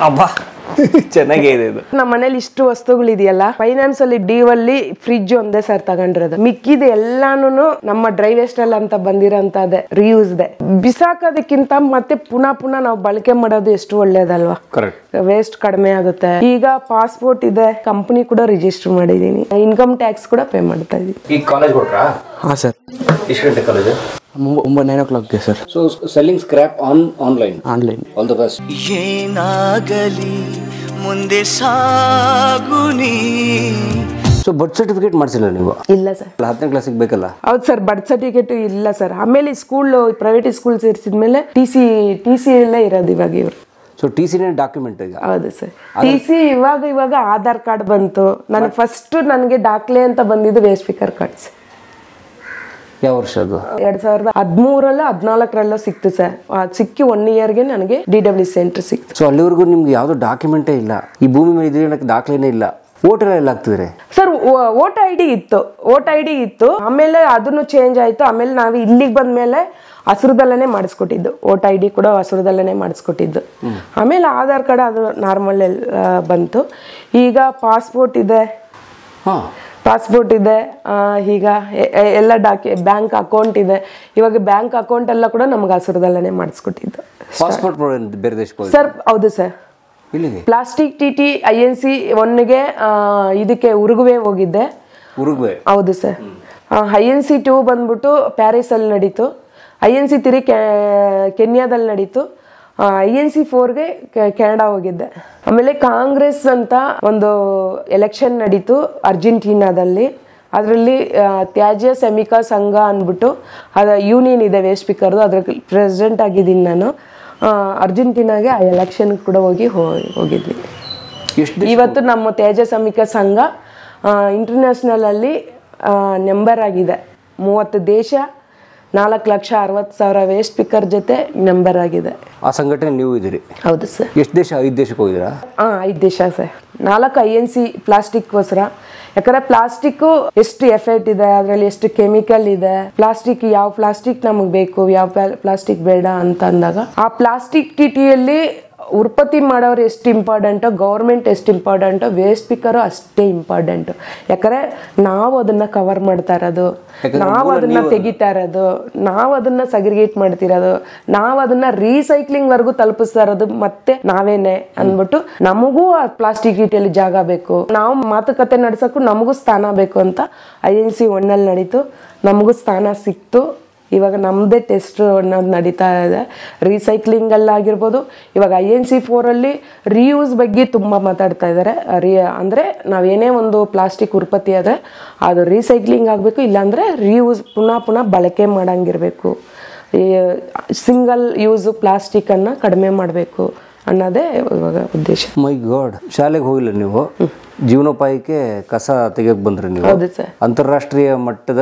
ಅಬ್ಬಾ ಚೆನ್ನಾಗೇ ಇದೆ ಇದು. ನಮ್ಮ ಮನೇಲಿ ಇಷ್ಟು ವಸ್ತುಗಳಿದೆಯಲ್ಲ, ಫೈನಾನ್ಸ್ ಅಲ್ಲಿ ಡ್ಯೂ ಫ್ರಿಡ್ಜ್ ಒಂದೇ ಸರ್ ತಗೊಂಡಿರೋದು. ಮಿಕ್ಕಿದ ಎಲ್ಲಾನು ನಮ್ಮ ಡ್ರೈ ವೇಸ್ಟ್ ಅಲ್ಲಿ ಅಂತ ಬಂದಿರೋಂತದ್ದೇ, ರಿಯೂಸ್ದೆ. ಬಿಸಾಕೋದಕ್ಕಿಂತ ಮತ್ತೆ ಪುನಃ ನಾವು ಬಳಕೆ ಮಾಡೋದು ಎಷ್ಟು ಒಳ್ಳೇದಲ್ವಾ. ವೇಸ್ಟ್ ಕಡಿಮೆ ಆಗುತ್ತೆ. ಈಗ ಪಾಸ್ಪೋರ್ಟ್ ಇದೆ, ಕಂಪನಿ ಕೂಡ ರಿಜಿಸ್ಟರ್ ಮಾಡಿದೀನಿ, ಇನ್ಕಮ್ ಟ್ಯಾಕ್ಸ್ ಕೂಡ ಪೇ ಮಾಡ್ತಾ ಇದೀನಿ. ಈಗ ಕಾಲೇಜ್ ಕೊಟ್ರಾ? ಹಾಂ ಸರ್. ಎಷ್ಟು ಗಂಟೆ college? 9 o'clock sir. So selling scrap online. All the best. ಏನಾಗಲಿ ಮುಂದೆ ಸಾಗುನಿ. ಸೊ ಬರ್ತ್ ಸರ್ಟಿಫಿಕೇಟ್ ಮಾಡಿಸಿಲ್ಲ ನೀವು? ಇಲ್ಲ ಸರ್. 10ನೇ ಕ್ಲಾಸಿಗೆ ಬೇಕಲ್ಲ? ಹೌದು ಸರ್, ಬರ್ತ್ ಸರ್ಟಿಫಿಕೇಟ್ ಇಲ್ಲ ಸರ್. ಆಮೇಲೆ ಸ್ಕೂಲ್ ಪ್ರೈವೇಟ್ ಸ್ಕೂಲ್ ಸೇರಿಸಿದ್ಮೇಲೆ ಟಿ ಸಿ ಎಲ್ಲ ಇರೋದು ಇವಾಗ ಇವರು. ಸೊ ಟಿ ಸಿನೇ ಡಾಕ್ಯುಮೆಂಟ್ ಈಗ? ಹೌದು ಸರ್. ಟಿ ಸಿ ಇವಾಗ ಆಧಾರ್ ಕಾರ್ಡ್ ಬಂತು. ನನಗೆ ಫಸ್ಟ್ ನನಗೆ ದಾಖಲೆ ಅಂತ ಬಂದಿದ್ದು ವೇಸ್ಟ್ ಸ್ಪೀಕರ್ ಕಾರ್ಡ್ಸ್. ಯಾವ ವರ್ಷ ಅದು? 2013 14 ಸಿಕ್ತು ಸರ್. ಸಿಕ್ಕಿ 1 yearಗೆ ನನಗೆ DW ಸೆಂಟರ್ ಸಿಕ್ತು. ಸೊ ಅಲ್ಲಿವರೆಗೂ ನಿಮ್ಗೆ ಯಾವ್ದು ಡಾಕ್ಯುಮೆಂಟೇ ಇಲ್ಲ, ಈ ಭೂಮಿ ಮೇಲೆ ಇದ್ರೆ ದಾಖಲೆನೇ ಇಲ್ಲ. ವೋಟರ್ ಎಲ್ಲ ಆಗ್ತಿದ್ರೆ ಸರ್? ವೋಟ್ ಐ ಡಿ ಇತ್ತು. ಆಮೇಲೆ ಅದನ್ನು ಚೇಂಜ್ ಆಯ್ತು. ಆಮೇಲೆ ನಾವು ಇಲ್ಲಿಗೆ ಬಂದ್ಮೇಲೆ ಹಸಿರುದಲ್ಲೇ ಮಾಡಿಸ್ಕೊಟ್ಟಿದ್ದು. ವೋಟ್ ಐ ಡಿ ಕೂಡ ಹಸಿರುದಲ್ಲೇ ಮಾಡಿಸ್ಕೊಟ್ಟಿದ್ದು. ಆಮೇಲೆ ಆಧಾರ್ ಕಾರ್ಡ್ ಅದು ನಾರ್ಮಲ್ ಬಂತು. ಈಗ ಪಾಸ್ಪೋರ್ಟ್ ಇದೆ. ಈಗ ಎಲ್ಲ ಬ್ಯಾಂಕ್ ಅಕೌಂಟ್ ಇದೆ. ಇವಾಗ ಬ್ಯಾಂಕ್ ಅಕೌಂಟ್ ಎಲ್ಲ ಕೂಡ ನಮ್ಗೆ ಹಸಿರುದಲ್ಲೇ ಮಾಡಿಸ್ಕೊಟ್ಟಿದ್ದು. ಪಾಸ್ಪೋರ್ಟ್ ಬೇರೆ ದೇಶಕ್ಕೆ ಸರ್? ಹೌದು ಸರ್. ಪ್ಲಾಸ್ಟಿಕ್ TT INC 1ಗೆ ಇದಕ್ಕೆ ಉರುಗುವೆ ಹೋಗಿದ್ದೆ. ಹೌದು ಸರ್. INC 2 ಬಂದ್ಬಿಟ್ಟು ಪ್ಯಾರಿಸ್ ಅಲ್ಲಿ ನಡೀತು. INC 3 ಕೆನ್ಯಾದಲ್ಲಿ ನಡೀತು. INC 4ಗೆ ಕೆನಡಾ ಹೋಗಿದ್ದೆ. ಆಮೇಲೆ ಕಾಂಗ್ರೆಸ್ ಅಂತ ಒಂದು ಎಲೆಕ್ಷನ್ ನಡೀತು ಅರ್ಜೆಂಟೀನಾದಲ್ಲಿ. ಅದರಲ್ಲಿ ತ್ಯಾಜ್ಯ ಶ್ರಮಿಕ ಸಂಘ ಅಂದ್ಬಿಟ್ಟು ಅದ ಯೂನಿಯನ್ ಇದೆ ವೇಸ್ಟ್ ಸ್ಪೀಕರ್ದು, ಅದ್ರ ಪ್ರೆಸಿಡೆಂಟ್ ಆಗಿದ್ದೀನಿ ನಾನು. ಅರ್ಜೆಂಟೀನಾಗೆ ಆ ಎಲೆಕ್ಷನ್ ಕೂಡ ಹೋಗಿದ್ವಿ. ಇವತ್ತು ನಮ್ಮ ತ್ಯಾಜ್ಯ ಶ್ರಮಿಕ ಸಂಘ ಇಂಟರ್ನ್ಯಾಷನಲ್ ಅಲ್ಲಿ ನಂಬರ್ ಆಗಿದೆ. 30 ದೇಶ, 4,60,000 ವೇಸ್ಟ್ ಸ್ಪೀಕರ್ ಜೊತೆ ನಂಬರ್ ಆಗಿದೆ. ಆ ಸಂಘಟನೆ ನೀವು ಇದ್ದೀರಿ? ಹೌದು ಸರ್. ಎಷ್ಟು ದೇಶ? 5 ದೇಶಕ್ಕೆ ಹೋಗಿದ್ದೀರಾ? 5 ದೇಶ ಸರ್. 4 INC ಪ್ಲಾಸ್ಟಿಕ್ಗೋಸ್ಕರ. ಯಾಕಂದ್ರೆ ಪ್ಲಾಸ್ಟಿಕ್ ಎಷ್ಟು ಎಫೆಕ್ಟ್ ಇದೆ, ಅದರಲ್ಲಿ ಎಷ್ಟು ಕೆಮಿಕಲ್ ಇದೆ, ಯಾವ ಪ್ಲಾಸ್ಟಿಕ್ ನಮಗೆ ಬೇಕು, ಯಾವ ಪ್ಲಾಸ್ಟಿಕ್ ಬೇಡ ಅಂತ ಅಂದಾಗ ಆ ಪ್ಲಾಸ್ಟಿಕ್ TTಯಲ್ಲಿ ಉತ್ಪತ್ತಿ ಮಾಡೋರು ಎಷ್ಟು ಇಂಪಾರ್ಟೆಂಟು, ಗೌರ್ಮೆಂಟ್ ಎಷ್ಟು ಇಂಪಾರ್ಟೆಂಟು, ವೇಸ್ಟ್ ಸ್ಪೀಕರು ಅಷ್ಟೇ ಇಂಪಾರ್ಟೆಂಟು. ಯಾಕಂದ್ರೆ ನಾವು ಅದನ್ನ ಕವರ್ ಮಾಡ್ತಾ ಇರೋದು, ನಾವು ಅದನ್ನ ತೆಗಿತಾ ಇರೋದು, ನಾವು ಅದನ್ನ ಸಗ್ರಿಗೇಟ್ ಮಾಡ್ತಿರೋದು, ನಾವು ಅದನ್ನ ರೀಸೈಕ್ಲಿಂಗ್ ವರ್ಗು ತಲುಪಿಸ್ತಾ ಇರೋದು ಮತ್ತೆ ನಾವೇನೆ ಅಂದ್ಬಿಟ್ಟು ನಮಗೂ ಆ ಪ್ಲಾಸ್ಟಿಕ್ TTಯಲ್ಲಿ ಜಾಗ ಬೇಕು, ನಾವು ಮಾತುಕತೆ ನಡ್ಸಕ್ಕೂ ನಮಗೂ ಸ್ಥಾನ ಬೇಕು ಅಂತ INC 1 ನಡೀತು. ನಮಗೂ ಸ್ಥಾನ ಸಿಕ್ತು. ಇವಾಗ ನಮ್ಮದೇ ಟೆಸ್ಟ್ ಅನ್ನೋದು ನಡೀತಾ ಇದೆ. ರೀಸೈಕ್ಲಿಂಗ್ ಅಲ್ಲಾಗಿರ್ಬೋದು. ಇವಾಗ INC 4 ರಿಯೂಸ್ ಬಗ್ಗೆ ತುಂಬ ಮಾತಾಡ್ತಾ ಇದ್ದಾರೆ. ಅಂದರೆ ನಾವೇನೇ ಒಂದು ಪ್ಲಾಸ್ಟಿಕ್ ಉತ್ಪತ್ತಿ ಆದರೆ ಅದು ರೀಸೈಕ್ಲಿಂಗ್ ಆಗಬೇಕು, ಇಲ್ಲಾಂದರೆ ರಿಯೂಸ್ ಪುನಃ ಬಳಕೆ ಮಾಡಂಗಿರಬೇಕು. ಈ ಸಿಂಗಲ್ ಯೂಸ್ ಪ್ಲಾಸ್ಟಿಕ್ಕನ್ನು ಕಡಿಮೆ ಮಾಡಬೇಕು ಅನ್ನೋದೇ ಇವಾಗ ಉದ್ದೇಶ. ಮೈ ಗಾಡ್, ಶಾಲೆಗೆ ಹೋಗಿಲ್ಲ ನೀವು? ಜೀವನೋಪಾಯಕ್ಕೆ ಕಸ ತೆಗಿಯೋಕೆ ಬಂದ್ರಿ ನೀವು? ಹೌದು ಸರ್. ಅಂತಾರಾಷ್ಟ್ರೀಯ ಮಟ್ಟದ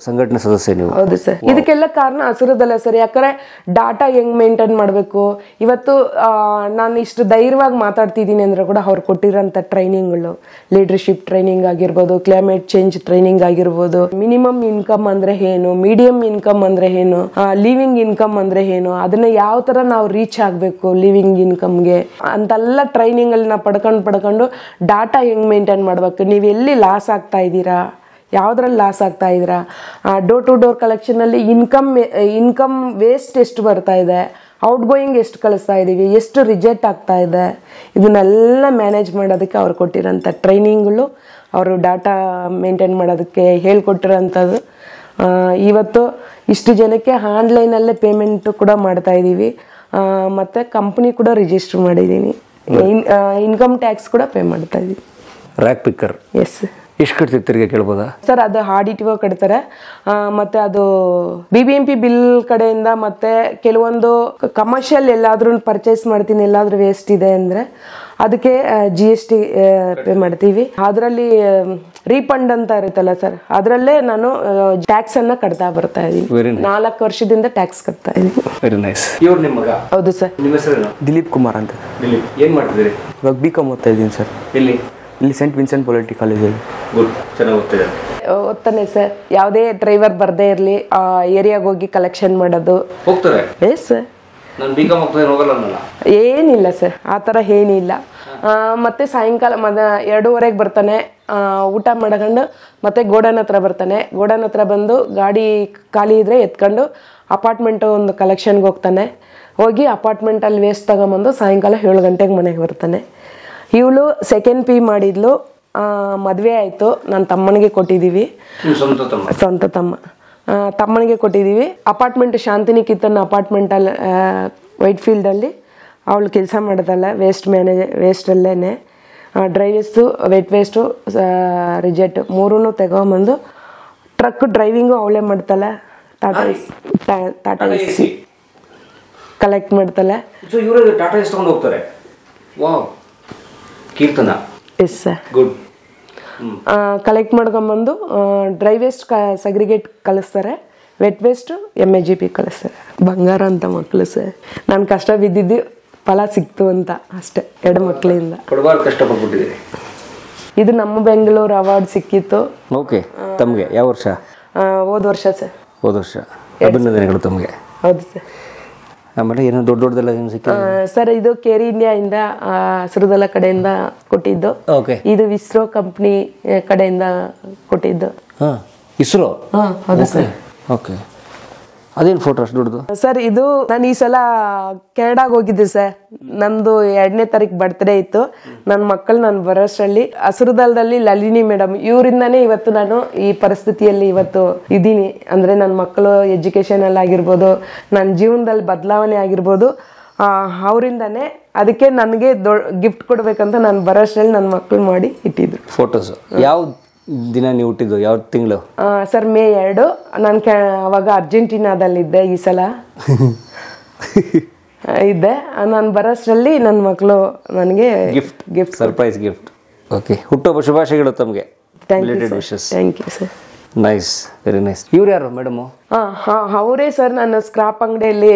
ಸಂಘಟನೆ ಸದಸ್ಯ ನೀವು? ಹೌದು ಸರ್. ಇದಕ್ಕೆಲ್ಲ ಕಾರಣ ಹಸಿರುದಲ್ಲ ಸರ್. ಯಾಕಂದ್ರೆ ಡಾಟಾ ಹೆಂಗ್ ಮೇಂಟೈನ್ ಮಾಡಬೇಕು. ಇವತ್ತು ನಾನು ಇಷ್ಟು ಧೈರ್ಯವಾಗಿ ಮಾತಾಡ್ತಿದ್ದೀನಿ ಅಂದ್ರೆ ಕೂಡ ಅವ್ರು ಕೊಟ್ಟಿರೋಂಥ ಟ್ರೈನಿಂಗ್ಗಳು, ಲೀಡರ್ಶಿಪ್ ಟ್ರೈನಿಂಗ್ ಆಗಿರ್ಬೋದು, ಕ್ಲೈಮೇಟ್ ಚೇಂಜ್ ಟ್ರೈನಿಂಗ್ ಆಗಿರ್ಬೋದು, ಮಿನಿಮಮ್ ಇನ್ಕಮ್ ಅಂದ್ರೆ ಏನು, ಮೀಡಿಯಂ ಇನ್ಕಮ್ ಅಂದ್ರೆ ಏನು, ಲಿವಿಂಗ್ ಇನ್ಕಮ್ ಅಂದ್ರೆ ಏನು, ಅದನ್ನ ಯಾವ ತರ ನಾವು ರೀಚ್ ಆಗಬೇಕು ಲಿವಿಂಗ್ ಇನ್ಕಮ್ಗೆ ಅಂತೆಲ್ಲ ಟ್ರೈನಿಂಗ್ ಅಲ್ಲಿ ನಾವು ಪಡ್ಕೊಂಡು ಡಾಟಾ ಹೆಂಗ್ ಮೇಂಟೈನ್ ಮಾಡ್ಬೇಕು, ನೀವು ಎಲ್ಲಿ ಲಾಸ್ ಆಗ್ತಾ ಇದ್ದೀರಾ, ಯಾವ್ದ್ರಲ್ಲಿ ಲಾಸ್ ಆಗ್ತಾ ಇದ್ದೀರಾ, ಡೋರ್ ಟು ಡೋರ್ ಕಲೆಕ್ಷನ್ ಅಲ್ಲಿ ಇನ್ಕಮ್ ವೇಸ್ಟ್ ಎಷ್ಟು ಬರ್ತಾ ಇದೆ, ಔಟ್ ಗೋಯಿಂಗ್ ಎಷ್ಟು ಕಳಿಸ್ತಾ ಇದ್ದೀವಿ, ಎಷ್ಟು ರಿಜೆಕ್ಟ್ ಆಗ್ತಾ ಇದೆ, ಇದನ್ನೆಲ್ಲ ಮ್ಯಾನೇಜ್ ಮಾಡೋದಕ್ಕೆ ಅವ್ರು ಕೊಟ್ಟಿರೋಂಥ ಟ್ರೈನಿಂಗ್ಗಳು, ಅವರು ಡಾಟಾ ಮೇಂಟೈನ್ ಮಾಡೋದಕ್ಕೆ ಹೇಳ್ಕೊಟ್ಟಿರೋಂಥದ್ದು. ಇವತ್ತು ಇಷ್ಟು ಜನಕ್ಕೆ ಆನ್ಲೈನಲ್ಲೇ ಪೇಮೆಂಟ್ ಕೂಡ ಮಾಡ್ತಾ ಇದ್ದೀವಿ. ಮತ್ತು ಕಂಪ್ನಿ ಕೂಡ ರಿಜಿಸ್ಟರ್ ಮಾಡಿದ್ದೀನಿ. ಇನ್ಕಮ್ ಟ್ಯಾಕ್ಸ್ ಕೂಡ ಪೇ ಮಾಡ್ತಾ ಇದ್ದೀವಿ. Rack picker? ಎಸ್. ಎಷ್ಟು ಕಟ್ತೀವಿ ತೆರಿಗೆ ಕೇಳ್ಬೋದಾ ಸರ್? ಅದು ಆಡಿಟಿಒ ಕಟ್ತಾರೆ. ಮತ್ತೆ ಅದು BBMP ಬಿಲ್ ಕಡೆಯಿಂದ, ಮತ್ತೆ ಕೆಲವೊಂದು ಕಮರ್ಷಿಯಲ್ ಎಲ್ಲಾದ್ರೂ ಪರ್ಚೇಸ್ ಮಾಡ್ತೀನಿ, ಎಲ್ಲಾದ್ರೂ ವೇಸ್ಟ್ ಇದೆ ಅಂದ್ರೆ ಅದಕ್ಕೆ GST ಪೇ ಮಾಡ್ತೀವಿ. ಅದರಲ್ಲಿ ರೀಫಂಡ್ ಅಂತ ಇರುತ್ತಲ್ಲ ಸರ್, ಅದರಲ್ಲೇ ನಾನು ಟ್ಯಾಕ್ಸ್ ಅನ್ನ ಕಟ್ತಾ ಬರ್ತಾ ಇದ್ದೀನಿ. 4 ವರ್ಷದಿಂದ ಟ್ಯಾಕ್ಸ್ ಕಟ್ತಾ ಇದ್ದೀನಿ. Very nice. ಇವ್ರು ನಿಮ್ಮ ಮಗ? ಹೌದು ಸರ್. ನಿಮ್ಮ ಹೆಸರು? ದಿಲೀಪ್ ಕುಮಾರ್ ಅಂತ. ದಿಲೀಪ್, ಏನ್ ಮಾಡ್ತಿದ್ದೀರಿ? ಇವಾಗ BCom ಓದ್ತಾ ಇದ್ದೀನಿ ಸರ್. ಎಲ್ಲಿ? ಇಲ್ಲಿ ಸೆಂಟ್ ವಿನ್ಸೆಂಟ್ ಪೊಲಿಟಿ ಕಾಲೇಜಲ್ಲಿ. ಚೆನ್ನಾಗಿ ಓದ್ತಿದ್ದಾರೆ? ಓದ್ತಾನೆ ಸರ್. ಯಾವುದೇ ಡ್ರೈವರ್ ಬರ್ದೇ ಇರಲಿ ಏರಿಯಾಗ ಹೋಗಿ ಕಲೆಕ್ಷನ್ ಮಾಡೋದು. ಹೋಗ್ತಾರೆ? Yes sir. ನಾನು B.Com ಹೋಗಲ್ಲ ಅನ್ನಲ್ಲ. ಏನಿಲ್ಲ ಸರ್, ಆ ಥರ ಏನಿಲ್ಲ. ಮತ್ತೆ ಸಾಯಂಕಾಲ 2:30ಗೆ ಬರ್ತಾನೆ, ಊಟ ಮಾಡ್ಕೊಂಡು ಮತ್ತೆ ಗೋಡನ್ ಹತ್ರ ಬರ್ತಾನೆ. ಗೋಡನ್ ಹತ್ರ ಬಂದು ಗಾಡಿ ಖಾಲಿ ಇದ್ರೆ ಎತ್ಕೊಂಡು ಅಪಾರ್ಟ್ಮೆಂಟ್ ಒಂದು ಕಲೆಕ್ಷನ್ಗೆ ಹೋಗ್ತಾನೆ. ಹೋಗಿ ಅಪಾರ್ಟ್ಮೆಂಟಲ್ಲಿ ವೇಸ್ಟ್ ತಗೊಂಬಂದು ಸಾಯಂಕಾಲ 7 ಗಂಟೆಗೆ ಮನೆಗೆ ಬರ್ತಾನೆ. ಇವಳು ಸೆಕೆಂಡ್ ಪಿ ಮಾಡಿದ್ಲು, ಮದುವೆ ಆಯಿತು. ನನ್ನ ತಮ್ಮನಿಗೆ ಕೊಟ್ಟಿದ್ದೀವಿ, ಸ್ವಂತ ತಮ್ಮನಿಗೆ ಕೊಟ್ಟಿದ್ದೀವಿ. ಅಪಾರ್ಟ್ಮೆಂಟ್ ಶಾಂತಿನಿಕೇತನ್ ಅಪಾರ್ಟ್ಮೆಂಟಲ್ಲಿ ವೈಟ್ ಫೀಲ್ಡಲ್ಲಿ ಅವಳು ಕೆಲಸ ಮಾಡೋದಲ್ಲ, ವೇಸ್ಟಲ್ಲೇ dry waste, wet waste, reject 3 ತಗೊಂಬಂದು ಟ್ರಕ್ ಡ್ರೈವಿಂಗು ಅವಳೇ ಮಾಡ್ತಾಳೆ. ಟಾಟಾ AC ಕಲೆಕ್ಟ್ ಮಾಡ್ತಾಳೆ. ಸೊ ಇವರು ಟಾಟಾ ಎಸ್ ತಗೊಂಡು ಹೋಗ್ತಾರೆ. Wow, Keerthana. Yes sir. Good. Collect ಮಾಡ್ಕೊಂಬಂದು ಡ್ರೈ ವೇಸ್ಟ್ ಸಗ್ರಿಗೇಟ್ ಕಳಿಸ್ತಾರೆ, ವೆಟ್ ವೇಸ್ಟು MAGP ಕಳಿಸ್ತಾರೆ. ಬಂಗಾರ ಅಂತ ಮಕ್ಕಳು ಸರ್. ನಾನು ಕಷ್ಟ ಬಿದ್ದಿದ್ದು ಫಲ ಸಿಕ್ತು ಅಂತ ಅಷ್ಟೇ, 2 ಮಕ್ಕಳಿಂದ. ಕೊಡಬಾರ್ದು, ಕಷ್ಟಪಟ್ಬಿಟ್ಟಿದ್ದೀರಿ. ಇದು ನಮ್ಮ ಬೆಂಗಳೂರು ಅವಾರ್ಡ್ ಸಿಕ್ಕಿತ್ತು. ಓಕೆ. ತಮಗೆ ಯಾವ ವರ್ಷ? ಹೋದ ವರ್ಷ ಸರ್. ಹೋದ ವರ್ಷ. ಅಭಿನಂದನೆಗಳು ತಮಗೆ. ಹೌದು ಸರ್. ಆಮೇಲೆ ಏನೋ ದೊಡ್ಡದೆಲ್ಲ ಏನು ಸಿಕ್ಕಿದೆ ಸರ್? ಇದು ಕೇರ್ ಇಂಡಿಯಾಯಿಂದ ಹಸಿರುದಲ ಕಡೆಯಿಂದ ಕೊಟ್ಟಿದ್ದು. ಓಕೆ. ಇದು ಇಸ್ರೋ ಕಂಪ್ನಿ ಕಡೆಯಿಂದ ಕೊಟ್ಟಿದ್ದು. ಹಾಂ, ಇಸ್ರೋ. ಹೌದು ಸರ್. ಓಕೆ. ಅದೇನು ಫೋಟೋ ಅಷ್ಟು ದೊಡ್ಡದು ಸರ್? ಇದು ನಾನು ಈ ಸಲ ಕೆನಡಾಗೆ ಹೋಗಿದ್ದೆ ಸರ್. ನಮ್ದು 2ನೇ ತಾರೀಕು ಬರ್ತ್ಡೇ ಇತ್ತು. ನನ್ನ ಮಕ್ಕಳು ನಾನು ಬರೋಷ್ಟರಲ್ಲಿ ಹಸಿರುದಲದಲ್ಲಿ ಲಲಿನಿ ಮೇಡಮ್ ಇವರಿಂದಾನೇ ಇವತ್ತು ನಾನು ಈ ಪರಿಸ್ಥಿತಿಯಲ್ಲಿ ಇವತ್ತು ಇದ್ದೀನಿ. ಅಂದರೆ ನನ್ನ ಮಕ್ಕಳು ಎಜುಕೇಷನಲ್ಲಿ ಆಗಿರ್ಬೋದು, ನನ್ನ ಜೀವನದಲ್ಲಿ ಬದಲಾವಣೆ ಆಗಿರ್ಬೋದು, ಅವರಿಂದಾನೇ. ಅದಕ್ಕೆ ನನಗೆ ಗಿಫ್ಟ್ ಕೊಡ್ಬೇಕಂತ ನಾನು ಬರೋಷ್ಟರಲ್ಲಿ ನನ್ನ ಮಕ್ಕಳು ಮಾಡಿ ಇಟ್ಟಿದ್ರು ಫೋಟೋಸು. ಯಾವ ದಿನ ನೀವು ಹುಟ್ಟಿದ್ದು? ಯಾವ ತಿಂಗಳು? Sir May 2. ನಾನು ಅವಾಗ ಅರ್ಜೆಂಟೀನಾದಲ್ಲಿದ್ದೆ. ಈ ಸಲ ಇದ್ದೆ. ನಾನು ಬರೋಷ್ಟರಲ್ಲಿ ನನ್ನ ಮಕ್ಕಳು ನನಗೆ ಗಿಫ್ಟ್ ಸರ್ಪ್ರೈಸ್ ಗಿಫ್ಟ್. ಓಕೆ. ಹುಟ್ಟುಹಬ್ಬ ಶುಭಾಶಯಗಳು ತಮಗೆ. Thank you sir. Nice, very nice. ಇವ್ರು ಯಾರು ಮೇಡಮು? ಅವರೇ ಸರ್. ನಾನು ಸ್ಕ್ರಾಪ್ ಅಂಗಡಿಯಲ್ಲಿ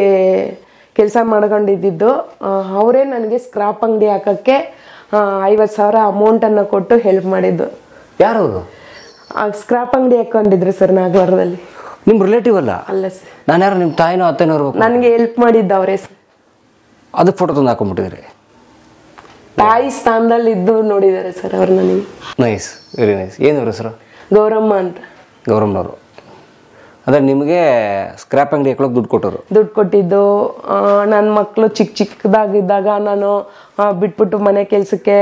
ಕೆಲಸ ಮಾಡ್ಕೊಂಡಿದ್ದು. ಅವರೇ ನನಗೆ ಸ್ಕ್ರಾಪ್ ಅಂಗಡಿ ಹಾಕೋಕ್ಕೆ 50,000 ಅಮೌಂಟನ್ನು ಕೊಟ್ಟು ಹೆಲ್ಪ್ ಮಾಡಿದ್ದು. ಯಾರು ಅವರು? ಸ್ಕ್ರಾಪ್ ಅಂಗಡಿ ಹಾಕೊಂಡಿದ್ರು ಸರ್ ನಾಗವಾರದಲ್ಲಿ. ನಿಮ್ಮ ರಿಲೇಟಿವ್ ಅಲ್ಲ? ಅಲ್ಲ ಸರ್. ನಾನು ಯಾರು, ನಿಮ್ಮ ತಾಯಿನೋ ಅತ್ತೆನೋ ಇರ್ಬೇಕು. ನನಗೆ ಹೆಲ್ಪ್ ಮಾಡಿದ್ದು ಅವರೇ ಸರ್. ಅದಕ್ಕೆ ಫೋಟೋ ತಂದು ಹಾಕೊಂಡ್ಬಿಟ್ಟಿದ್ರಿ? ತಾಯಿ ಸ್ಥಾನದಲ್ಲಿ ಇದ್ದು ನೋಡಿದ್ದಾರೆ ಸರ್ ಅವ್ರು ನನಗೆ. Nice, very nice. ಏನು ಅವ್ರ ಹೆಸರು? ಗೌರಮ್ಮ ಅಂತ. ಗೌರಮ್ಮನವರು. ಅಂದರೆ ನಿಮಗೆ ಸ್ಕ್ರಾಪ್ ಅಂಗಡಿ ಹಾಕೊಳ್ಳೋಕೆ ದುಡ್ಡು ಕೊಟ್ಟಿದ್ದು. ನನ್ನ ಮಕ್ಕಳು ಚಿಕ್ಕದಾಗಿದ್ದಾಗ ನಾನು ಬಿಟ್ಬಿಟ್ಟು ಮನೆ ಕೆಲ್ಸಕ್ಕೆ,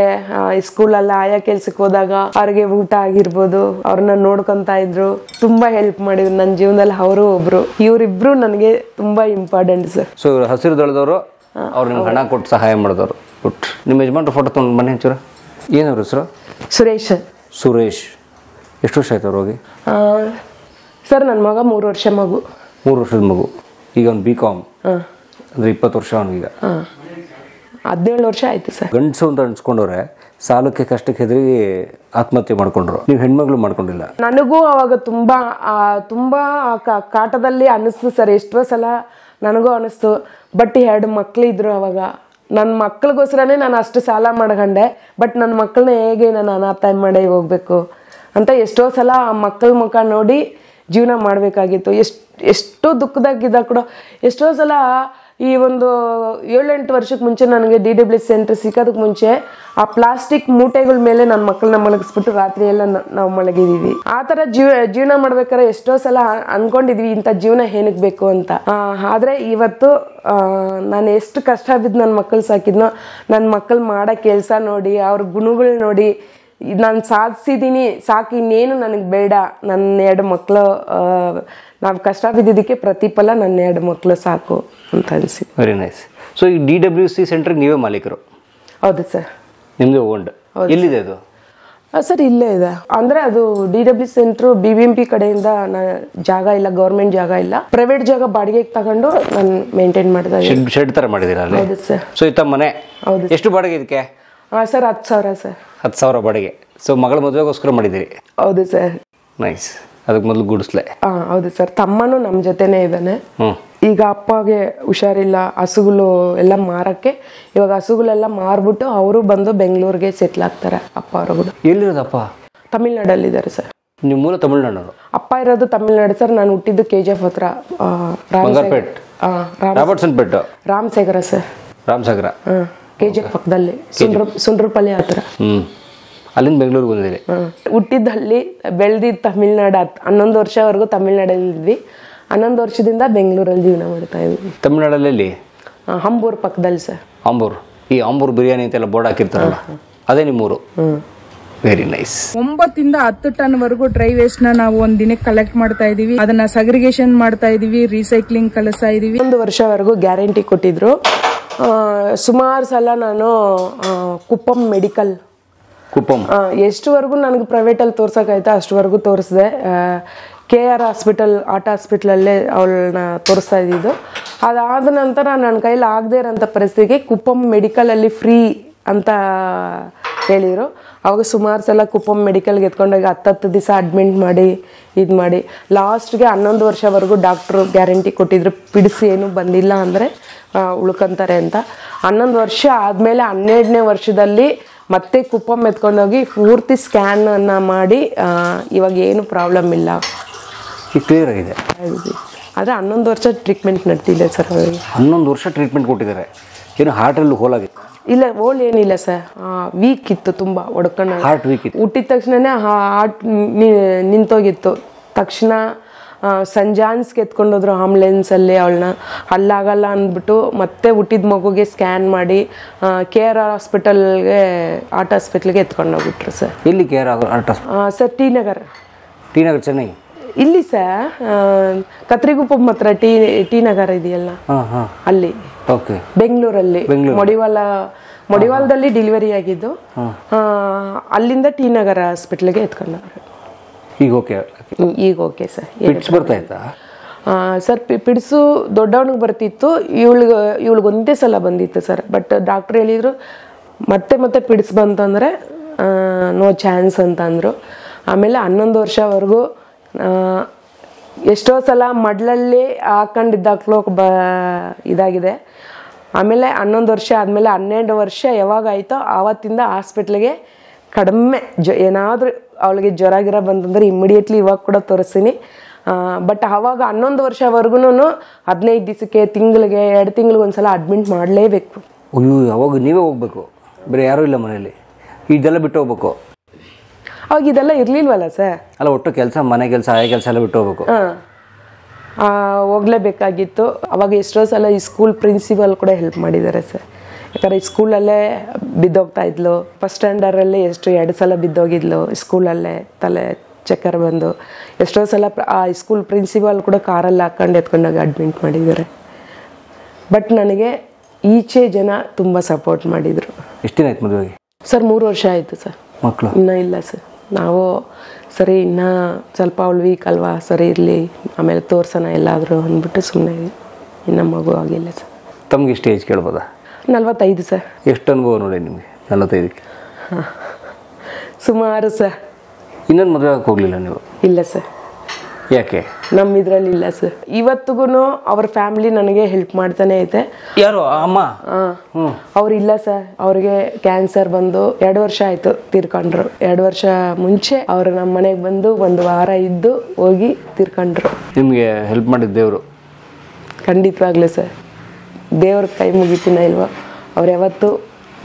ಸ್ಕೂಲಲ್ಲಿ ಆಯಾ ಕೆಲ್ಸಕ್ಕೆ ಹೋದಾಗ ಅವ್ರಿಗೆ ಊಟ ಆಗಿರ್ಬೋದು, ಅವ್ರನ್ನ ನೋಡ್ಕೊತಾ ಇದ್ರು. ತುಂಬಾ ಹೆಲ್ಪ್ ಮಾಡಿದ್ರು ನನ್ನ ಜೀವನದಲ್ಲಿ. ಅವರು ಒಬ್ರು, ಇವರಿಬ್ರು ನನಗೆ ತುಂಬಾ ಇಂಪಾರ್ಟೆಂಟ್ ಸರ್. ಸೊ ಇವರು ಹಸಿರು ದಳದವರು, ಅವ್ರು ನಿಮ್ಗೆ ಹಣ ಕೊಟ್ಟು ಸಹಾಯ ಮಾಡಿದವರು. ಗುಡ್. ನಿಮ್ಮ ಯಜಮಾನ್ರು ಫೋಟೋ ತೊಗೊಂಡು ಮನೆ ಹಂಚೂರ. ಏನವ್ರ ಹೆಸರು? ಸುರೇಶ್. ಎಷ್ಟು ವರ್ಷ ಆಯ್ತು ಅವ್ರು ಹೋಗಿ? ಸರ್ ನನ್ನ ಮಗ 3 ವರ್ಷ ಮಗು. 3 ವರ್ಷದ ಮಗು. ಈಗ ಅವ್ನು B.Com. ಅಂದರೆ 20 ವರ್ಷ ಅವನಿಗೀಗ. 17 ವರ್ಷ ಆಯ್ತು ಸರ್. ಗಂಡಸು ಅಂತ ಅನ್ಸ್ಕೊಂಡವ್ರೆ, ಸಾಲಕ್ಕೆ ಕಷ್ಟಕ್ಕೆ ಹೆದರಿ ಆತ್ಮಹತ್ಯೆ ಮಾಡ್ಕೊಂಡ್ರು. ನೀವು ಹೆಣ್ಮಗಳು ಮಾಡ್ಕೊಂಡಿಲ್ಲ? ನನಗೂ ಅವಾಗ ತುಂಬಾ ಕಾಟದಲ್ಲಿ ಅನ್ನಿಸ್ತು ಸರ್. ಎಷ್ಟೋ ಸಲ ನನಗೂ ಅನ್ನಿಸ್ತು. ಬಟ್ 2 ಮಕ್ಕಳಿದ್ರು ಅವಾಗ. ನನ್ನ ಮಕ್ಕಳಿಗೋಸ್ಕರನೇ ನಾನು ಅಷ್ಟು ಸಾಲ ಮಾಡ್ಕೊಂಡೆ. ಬಟ್ ನನ್ನ ಮಕ್ಕಳನ್ನ ಹೇಗೆ ನಾನು ಅನಾಥ ಮಾಡಿ ಹೋಗ್ಬೇಕು ಅಂತ ಎಷ್ಟೋ ಸಲ ಆ ಮಕ್ಕಳ ಮುಖ ನೋಡಿ ಜೀವನ ಮಾಡಬೇಕಾಗಿತ್ತು. ಎಷ್ಟೋ ದುಃಖದಾಗಿದ್ದಾಗ ಕೂಡ ಎಷ್ಟೋ ಸಲ ಈ ಒಂದು 7-8 ವರ್ಷಕ್ಕೆ ಮುಂಚೆ ನನಗೆ DWS ಸೆಂಟರ್ ಸಿಕ್ಕೋದಕ್ಕೆ ಮುಂಚೆ ಆ ಪ್ಲಾಸ್ಟಿಕ್ ಮೂಟೆಗಳ ಮೇಲೆ ನನ್ನ ಮಕ್ಕಳನ್ನ ಮಲಗಿಸ್ಬಿಟ್ಟು ರಾತ್ರಿ ಎಲ್ಲ ನಾವು ಮಲಗಿದ್ದೀವಿ. ಆ ಥರ ಜೀವನ ಮಾಡ್ಬೇಕಾದ್ರೆ ಎಷ್ಟೋ ಸಲ ಅನ್ಕೊಂಡಿದ್ವಿ ಇಂಥ ಜೀವನ ಏನಕ್ಕೆ ಬೇಕು ಅಂತ. ಆದರೆ ಇವತ್ತು ನಾನು ಎಷ್ಟು ಕಷ್ಟ ಬಿದ್ದು ನನ್ನ ಮಕ್ಕಳು ಸಾಕಿದ್ನೋ, ನನ್ನ ಮಕ್ಕಳು ಮಾಡೋ ಕೆಲಸ ನೋಡಿ, ಅವ್ರ ಗುಣಗಳು ನೋಡಿ ನಾನು ಸಾಧಿಸಿದ್ದೀನಿ. ಸಾಕು, ಇನ್ನೇನು ನನಗೆ ಬೇಡ. ನನ್ನ 2 ಮಕ್ಕಳು, ನಾವು ಕಷ್ಟ ಬಿದ್ದಿದ್ದಕ್ಕೆ ಪ್ರತಿಫಲ ನನ್ನ 2 ಮಕ್ಕಳು ಸಾಕು ಅಂತ ಅನಿಸಿ. Very nice. ಸೊ ಈ DWC ಸೆಂಟ್ರಿಗೆ ನೀವೇ ಮಾಲೀಕರು? ಹೌದು ಸರ್. ನಿಮ್ಮದು ಓನ್ಡ್? ಎಲ್ಲಿದೆ ಅದು? ಸರ್ ಇಲ್ಲೇ ಇದೆ. ಅಂದರೆ ಅದು DWS ಸೆಂಟ್ರು BBMP ಕಡೆಯಿಂದ ಜಾಗ ಇಲ್ಲ, ಗೌರ್ಮೆಂಟ್ ಜಾಗ ಇಲ್ಲ, ಪ್ರೈವೇಟ್ ಜಾಗ ಬಾಡಿಗೆಗೆ ತಗೊಂಡು ನಾನು ಮೇಂಟೈನ್ ಮಾಡ್ತಾ ಇದ್ದೀನಿ. ಶೆಡ್ ಥರ ಮಾಡಿದ್ದೀರಾ ಅಲ್ಲಿ? ಹೌದು ಸರ್. ಸೊ ಇತ್ತ ಮನೆ? ಹೌದು. ಎಷ್ಟು ಬಾಡಿಗೆ ಇದಕ್ಕೆ? Sir 10,000 sir. 10,000 ಬಾಡಿಗೆ. ಸೊ ಮಗಳ ಮದುವೆಗೋಸ್ಕರ ಮಾಡಿದ್ದೀರಿ? ಹೌದು ಸರ್. ನೈಸ್. ಅದಕ್ಕೆ ಮೊದಲು ಗುಡಿಸ್ಲೆ? ಹೌದು ಸರ್. ತಮ್ಮನೂ ನಮ್ಮ ಜೊತೆನೇ ಇದ್ದಾನೆ. ಈಗ ಅಪ್ಪಗೆ ಹುಷಾರಿಲ್ಲ, ಹಸುಗಳು ಎಲ್ಲ ಮಾರಕ್ಕೆ. ಇವಾಗ ಹಸುಗಳೆಲ್ಲ ಮಾರ್ಬಿಟ್ಟು ಅವರು ಬಂದು ಬೆಂಗಳೂರಿಗೆ ಸೆಟ್ಲ್ ಆಗ್ತಾರೆ. ಅಪ್ಪ ಅವರು ಎಲ್ಲಿರೋದಪ್ಪ? ತಮಿಳ್ನಾಡಲ್ಲಿ ಇದ್ದಾರೆ ಸರ್. ನಿಮ್ಮ ಮೂಲ ತಮಿಳ್ನಾಡು? ಅಪ್ಪ ಇರೋದು ತಮಿಳ್ನಾಡು ಸರ್. ನಾನು ಹುಟ್ಟಿದ್ದು KGF ಹತ್ರ, ರಾಬರ್ಟ್ಸನ್ ಪೇಟೆ, ರಾಮಸಾಗರ ಸರ್. ರಾಮಸಾಗರ, KGF ಪಕ್ಕದಲ್ಲಿ, ಸುಂಡ್ರಪಲ್ಲಿ ಹತ್ರ. ಅಲ್ಲಿಂದ ಬೆಂಗಳೂರಿಗೆ ಬಂದಿದ್ದೀರಿ? ಹುಟ್ಟಿದ್ದಲ್ಲಿ ಬೆಳೆದಿದ್ದು ತಮಿಳ್ನಾಡು. 11 ವರ್ಷವರೆಗೂ ತಮಿಳ್ನಾಡಲ್ಲಿ ಇದ್ವಿ. 11 ವರ್ಷದಿಂದ ಬೆಂಗಳೂರಲ್ಲಿ ಜೀವನ ಮಾಡ್ತಾ ಇದ್ವಿ. ತಮಿಳ್ನಾಡಲ್ಲಿ ಹಂಬೂರ್ ಪಕ್ಕದಲ್ಲಿ ಸರ್. ಆಂಬೂರ್, ಈ ಆಂಬೂರ್ ಬಿರಿಯಾನಿ ಅಂತೆಲ್ಲ ಬೋರ್ಡ್ ಹಾಕಿರ್ತಾರಲ್ಲ, ಅದೇ ನಿಮ್ಮೂರು? Very nice. 9 ಇಂದ 10 ಟನ್ ವರೆಗೂ ಡ್ರೈ ವೇಸ್ಟ್ ನ ನಾವು ಒಂದ್ ದಿನಕ್ಕೆ ಕಲೆಕ್ಟ್ ಮಾಡ್ತಾ ಇದೀವಿ. ಅದನ್ನ ಸಗ್ರಿಗೇಷನ್ ಮಾಡ್ತಾ ಇದೀವಿ, ರೀಸೈಕ್ಲಿಂಗ್ ಕಳಿಸ್ತಾ ಇದೀವಿ. 1 ವರ್ಷವರೆಗೂ ಗ್ಯಾರಂಟಿ ಕೊಟ್ಟಿದ್ರು. ಸುಮಾರು ಸಲ ನಾನು ಕುಪ್ಪಂ ಮೆಡಿಕಲ್, ಎಷ್ಟುವರೆಗೂ ನನಗೆ ಪ್ರೈವೇಟಲ್ಲಿ ತೋರ್ಸೋಕ್ಕಾಯ್ತಾ ಅಷ್ಟುವರೆಗೂ ತೋರಿಸಿದೆ. KR ಹಾಸ್ಪಿಟಲ್, ಆರ್ಟ್ ಹಾಸ್ಪಿಟ್ಲಲ್ಲೇ ಅವಳನ್ನ ತೋರಿಸ್ತಾ ಇದ್ದಿದ್ದು. ಅದಾದ ನಂತರ ನನ್ನ ಕೈಲಿ ಆಗದೆ ಇರೋಂಥ ಪರಿಸ್ಥಿತಿಗೆ ಕುಪ್ಪಂ ಮೆಡಿಕಲಲ್ಲಿ ಫ್ರೀ ಅಂತ ಹೇಳಿದರು. ಅವಾಗ ಸುಮಾರು ಸಲ ಕುಪ್ಪಂ ಮೆಡಿಕಲ್ಗೆ ಎತ್ಕೊಂಡೋಗಿ 10 ದಿವಸ ಅಡ್ಮಿಟ್ ಮಾಡಿ ಇದು ಮಾಡಿ ಲಾಸ್ಟ್ಗೆ 11 ವರ್ಷವರೆಗೂ ಡಾಕ್ಟ್ರು ಗ್ಯಾರಂಟಿ ಕೊಟ್ಟಿದ್ರು, ಪಿಡಿಸಿ ಏನೂ ಬಂದಿಲ್ಲ ಅಂದರೆ ಉಳ್ಕೊಂತಾರೆ ಅಂತ. 11 ವರ್ಷ ಆದಮೇಲೆ 12ನೇ ವರ್ಷದಲ್ಲಿ ಮತ್ತೆ ಕುಪ್ಪಂ ಎತ್ಕೊಂಡೋಗಿ ಪೂರ್ತಿ ಸ್ಕ್ಯಾನನ್ನು ಮಾಡಿ ಇವಾಗ ಏನು ಪ್ರಾಬ್ಲಮ್ ಇಲ್ಲ, ಕ್ಲಿಯರ್ ಆಗಿದೆ. ಆದರೆ 11 ವರ್ಷ ಟ್ರೀಟ್ಮೆಂಟ್ ನಡ್ತಿದೆ ಸರ್ ಅವರಿಗೆ. 11 ವರ್ಷ ಟ್ರೀಟ್ಮೆಂಟ್ ಕೊಟ್ಟಿದ್ದಾರೆ. ಏನು ಹಾರ್ಟಲ್ಲಿ ಹೋಲಾಗಿತ್ತು? ಇಲ್ಲ, ಹೋಲ್ ಏನಿಲ್ಲ ಸರ್, ವೀಕ್ ಇತ್ತು, ತುಂಬ ಹೊಡ್ಕೊಂಡು. ಹಾರ್ಟ್ ವೀಕ್ ಇತ್ತು. ಹುಟ್ಟಿದ ತಕ್ಷಣನೇ ಹಾರ್ಟ್ ನಿಂತೋಗಿತ್ತು. ತಕ್ಷಣ ಸಂಜಾನ್ಸ್ಗೆ ಎತ್ಕೊಂಡೋದ್ರು ಆಂಬುಲೆನ್ಸಲ್ಲಿ ಅವಳನ್ನ. ಅಲ್ಲಾಗಲ್ಲ ಅಂದ್ಬಿಟ್ಟು ಮತ್ತೆ ಹುಟ್ಟಿದ ಮಗುಗೆ ಸ್ಕ್ಯಾನ್ ಮಾಡಿ KR ಹಾಸ್ಪಿಟಲ್ಗೆ, ಆರ್ಟ್ ಹಾಸ್ಪಿಟ್ಲಿಗೆ ಎತ್ಕೊಂಡೋಗ್ಬಿಟ್ರು ಸರ್. ಎಲ್ಲಿ KR art hospital? Sir T Nagar, Chennai. ಇಲ್ಲಿ ಸರ್ ಕತ್ರಿಗುಪ್ಪಂ ಹತ್ರ ಟಿ ನಗರ್ ಇದೆಯಲ್ಲ, ಅಲ್ಲಿ. ಬೆಂಗಳೂರಲ್ಲಿ ಮೊಡಿವಾಲದಲ್ಲಿ ಡೆಲಿವರಿ ಆಗಿದ್ದು. ಅಲ್ಲಿಂದ ಟಿ ನಗರ ಹಾಸ್ಪಿಟ್ಲಿಗೆ ಎತ್ಕೊಂಡವ್ರು. ಈಗ ಓಕೆ ಸರ್. ಸರ್ ಪಿಡ್ಸು ದೊಡ್ಡವನಿಗೆ ಬರ್ತಿತ್ತು, ಇವಳಿಗೆ ಒಂದೇ ಸಲ ಬಂದಿತ್ತು ಸರ್. ಬಟ್ ಡಾಕ್ಟ್ರ್ ಹೇಳಿದ್ರು ಮತ್ತೆ ಪಿಡ್ಸ್ ಬಂತಂದರೆ ನೋ ಚಾನ್ಸ್ ಅಂತ ಅಂದರು. ಆಮೇಲೆ 11 ವರ್ಷವರೆಗೂ ಎಷ್ಟೋ ಸಲ ಮಡ್ಲಲ್ಲಿ ಹಾಕೊಂಡಿದ್ದಾಗ್ಲೂ ಇದಾಗಿದೆ. ಆಮೇಲೆ 11 ವರ್ಷ ಆದಮೇಲೆ 12 ವರ್ಷ ಯಾವಾಗಾಯಿತೋ ಆವತ್ತಿಂದ ಹಾಸ್ಪಿಟ್ಲಿಗೆ ಕಡಿಮೆ ಏನಾದರೂ ಅವಳಿಗೆ ಜ್ವರ ಗಿರ ಬಂತಂದ್ರೆ ಇಮ್ಮಿಡಿಯೇಟ್ಲಿ ಇವಾಗ ಕೂಡ ತೋರಿಸ್ತೀನಿ. ಬಟ್ ಆವಾಗ 11 ವರ್ಷವರೆಗೂ 15 ದಿವಸಕ್ಕೆ, ತಿಂಗಳಿಗೆ, 2 ತಿಂಗಳಿಗೆ ಒಂದ್ಸಲ ಅಡ್ಮಿಟ್ ಮಾಡಲೇಬೇಕು. ಅಯ್ಯೋ, ಅವಾಗ ನೀವೇ ಹೋಗ್ಬೇಕು, ಬೇರೆ ಯಾರೂ ಇಲ್ಲ ಮನೇಲಿ, ಇದೆಲ್ಲ ಬಿಟ್ಟು ಹೋಗ್ಬೇಕು. ಅವಾಗ ಇದೆಲ್ಲ ಇರಲಿಲ್ವಲ್ಲ ಸರ್? ಅಲ್ಲ, ಒಟ್ಟು ಕೆಲಸ, ಮನೆ ಕೆಲಸ, ಆಯ ಕೆಲಸ ಎಲ್ಲ ಬಿಟ್ಟು ಹೋಗ್ಬೇಕು. ಹೋಗ್ಲೇಬೇಕಾಗಿತ್ತು. ಅವಾಗ ಎಷ್ಟೋ ಸಲ ಈ ಸ್ಕೂಲ್ ಪ್ರಿನ್ಸಿಪಲ್ ಕೂಡ ಹೆಲ್ಪ್ ಮಾಡಿದ್ದಾರೆ ಸರ್. ಯಾಕಂದರೆ ಈ ಸ್ಕೂಲಲ್ಲೇ ಬಿದ್ದೋಗ್ತಾ ಇದ್ಲು. ಫಸ್ಟ್ ಸ್ಟ್ಯಾಂಡರ್ಡಲ್ಲಿ 2 ಸಲ ಬಿದ್ದೋಗಿದ್ಲು ಸ್ಕೂಲಲ್ಲೇ, ತಲೆ ಚಕ್ಕರ್ ಬಂದು. ಎಷ್ಟೋ ಸಲ ಆ ಸ್ಕೂಲ್ ಪ್ರಿನ್ಸಿಪಾಲ್ ಕೂಡ ಕಾರಲ್ಲಿ ಹಾಕೊಂಡು ಎತ್ಕೊಂಡೋಗಿ ಅಡ್ಮಿಟ್ ಮಾಡಿದ್ದಾರೆ. ಬಟ್ ನನಗೆ ಈಚೆ ಜನ ತುಂಬ ಸಪೋರ್ಟ್ ಮಾಡಿದರು. ಎಷ್ಟು ದಿನ ಆಯ್ತು ಮದುವೆಗೆ? ಸರ್ 3 ವರ್ಷ ಆಯಿತು ಸರ್. ಮಕ್ಕಳು ಇನ್ನೂ ಇಲ್ಲ ಸರ್. ನಾವು ಸರಿ ಇನ್ನೂ ಸ್ವಲ್ಪ ಅವಳು ವೀಕ್ ಅಲ್ವಾ, ಸರಿ ಇರಲಿ, ಆಮೇಲೆ ತೋರ್ಸೋಣ ಎಲ್ಲಾದರೂ ಅಂದ್ಬಿಟ್ಟು ಸುಮ್ಮನೆ ಇನ್ನೂ ಮಗು ಆಗಿಲ್ಲ ಸರ್. ತಮ್ಗೆ ಎಷ್ಟು ಏಜ್ ಕೇಳ್ಬೋದಾ? 45 ಸರ್. ಎಷ್ಟು ಅನುಭವ ನೋಡಿ ನಿಮಗೆ 45ಕ್ಕೆ? ಸುಮಾರು ಸರ್. ಇನ್ನೊಂದು ಮದುವೆ ಆಗಕ್ಕೆ ಹೋಗಲಿಲ್ಲ ನೀವು? ಇಲ್ಲ ಸರ್. ಯಾಕೆ? ನಮ್ಮ ಇದರಲ್ಲಿ ಇಲ್ಲ ಸರ್. ಇವತ್ತಿಗೂ ಅವ್ರ ಫ್ಯಾಮಿಲಿ ನನಗೆ ಹೆಲ್ಪ್ ಮಾಡ್ತಾನೆ ಐತೆ. ಯಾರು? ಅಮ್ಮ? ಅವ್ರಿಲ್ಲ ಸರ್. ಅವ್ರಿಗೆ ಕ್ಯಾನ್ಸರ್ ಬಂದು 2 ವರ್ಷ ಆಯಿತು, ತೀರ್ಕೊಂಡ್ರು. 2 ವರ್ಷ ಮುಂಚೆ ಅವರು ನಮ್ಮ ಮನೆಗೆ ಬಂದು 1 ವಾರ ಇದ್ದು ಹೋಗಿ ತೀರ್ಕೊಂಡ್ರು. ನಿಮಗೆ ಹೆಲ್ಪ್ ಮಾಡಿದ ದೇವರು? ಖಂಡಿತವಾಗ್ಲೂ ಸರ್. ದೇವ್ರ ಕೈ ಮುಗಿತೀನ ಇಲ್ವೋ, ಅವ್ರು ಯಾವತ್ತೂ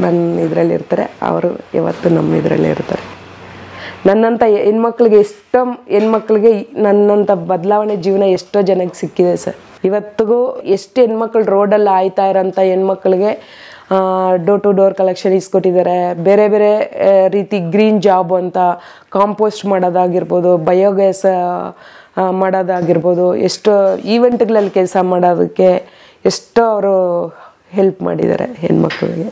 ನನ್ನ ಇದರಲ್ಲಿ ಇರ್ತಾರೆ, ಅವರು ಯಾವತ್ತೂ ನಮ್ಮ ಇದರಲ್ಲೇ ಇರ್ತಾರೆ. ನನ್ನಂಥ ಹೆಣ್ಮಕ್ಳಿಗೆ ಹೆಣ್ಮಕ್ಳಿಗೆ ನನ್ನಂಥ ಬದಲಾವಣೆ ಜೀವನ ಎಷ್ಟೋ ಜನಕ್ಕೆ ಸಿಕ್ಕಿದೆ ಸರ್. ಇವತ್ತಿಗೂ ಎಷ್ಟು ಹೆಣ್ಮಕ್ಳು ರೋಡಲ್ಲಿ ಆಯ್ತಾ ಇರೋಂಥ ಹೆಣ್ಮಕ್ಳಿಗೆ ಡೋರ್ ಟು ಡೋರ್ ಕಲೆಕ್ಷನ್ ಇಸ್ಕೊಟ್ಟಿದ್ದಾರೆ. ಬೇರೆ ಬೇರೆ ರೀತಿ ಗ್ರೀನ್ ಜಾಬ್ ಅಂತ ಕಾಂಪೋಸ್ಟ್ ಮಾಡೋದಾಗಿರ್ಬೋದು, ಬಯೋಗ್ಯಾಸ್ ಮಾಡೋದಾಗಿರ್ಬೋದು, ಎಷ್ಟೋ ಈವೆಂಟ್ಗಳಲ್ಲಿ ಕೆಲಸ ಮಾಡೋದಕ್ಕೆ ಎಷ್ಟೋ ಅವರು ಹೆಲ್ಪ್ ಮಾಡಿದ್ದಾರೆ ಹೆಣ್ಮಕ್ಳಿಗೆ.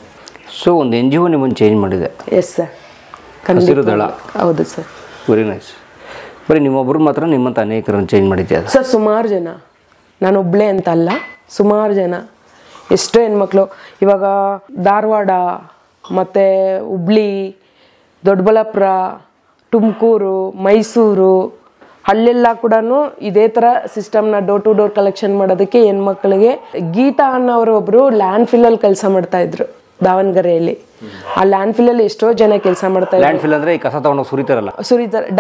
ಸೊ ಒಂದು NGO ನಿಮ್ಮನ್ನು ಚೇಂಜ್ ಮಾಡಿದೆ? Yes sir, Hasirudala. ಹೌದು ಸರ್. Very nice. ಬರೀ ನಿಮ್ಮೊಬ್ಬರು ಮಾತ್ರ ನಿಮ್ಮಂತ ಅನೇಕರನ್ನು ಚೇಂಜ್ ಮಾಡಿದ್ಯಾ ಸರ್? ಸುಮಾರು ಜನ, ನಾನು ಒಬ್ಬಳೇ ಅಂತ ಅಲ್ಲ, ಸುಮಾರು ಜನ, ಎಷ್ಟೋ ಹೆಣ್ಮಕ್ಳು. ಇವಾಗ ಧಾರವಾಡ ಮತ್ತು ಹುಬ್ಳಿ, ದೊಡ್ಡಬಳ್ಳಾಪುರ, ತುಮಕೂರು, ಮೈಸೂರು, ಅಲ್ಲೆಲ್ಲ ಕೂಡ ಇದೇ ಥರ ಸಿಸ್ಟಮ್ನ ಡೋರ್ ಟು ಡೋರ್ ಕಲೆಕ್ಷನ್ ಮಾಡೋದಕ್ಕೆ ಹೆಣ್ಮಕ್ಳಿಗೆ. ಗೀತಾ ಅನ್ನೋರು ಒಬ್ಬರು ಲ್ಯಾಂಡ್ ಫಿಲ್ಲಲ್ಲಿ ಕೆಲಸ ಮಾಡ್ತಾಯಿದ್ರು ದಾವಣಗೆರೆಯಲ್ಲಿ. ಆ ಲ್ಯಾಂಡ್ ಫಿಲ್ ಅಲ್ಲಿ ಎಷ್ಟೋ ಜನ ಕೆಲಸ ಮಾಡ್ತಾ ಲ್ಯಾಂಡ್ ಫಿಲ್ ಅಂದ್ರೆ ಈ ಕಸ ತಗೊಂಡೋಗಿ ಸುರಿತಾರಲ್ಲ,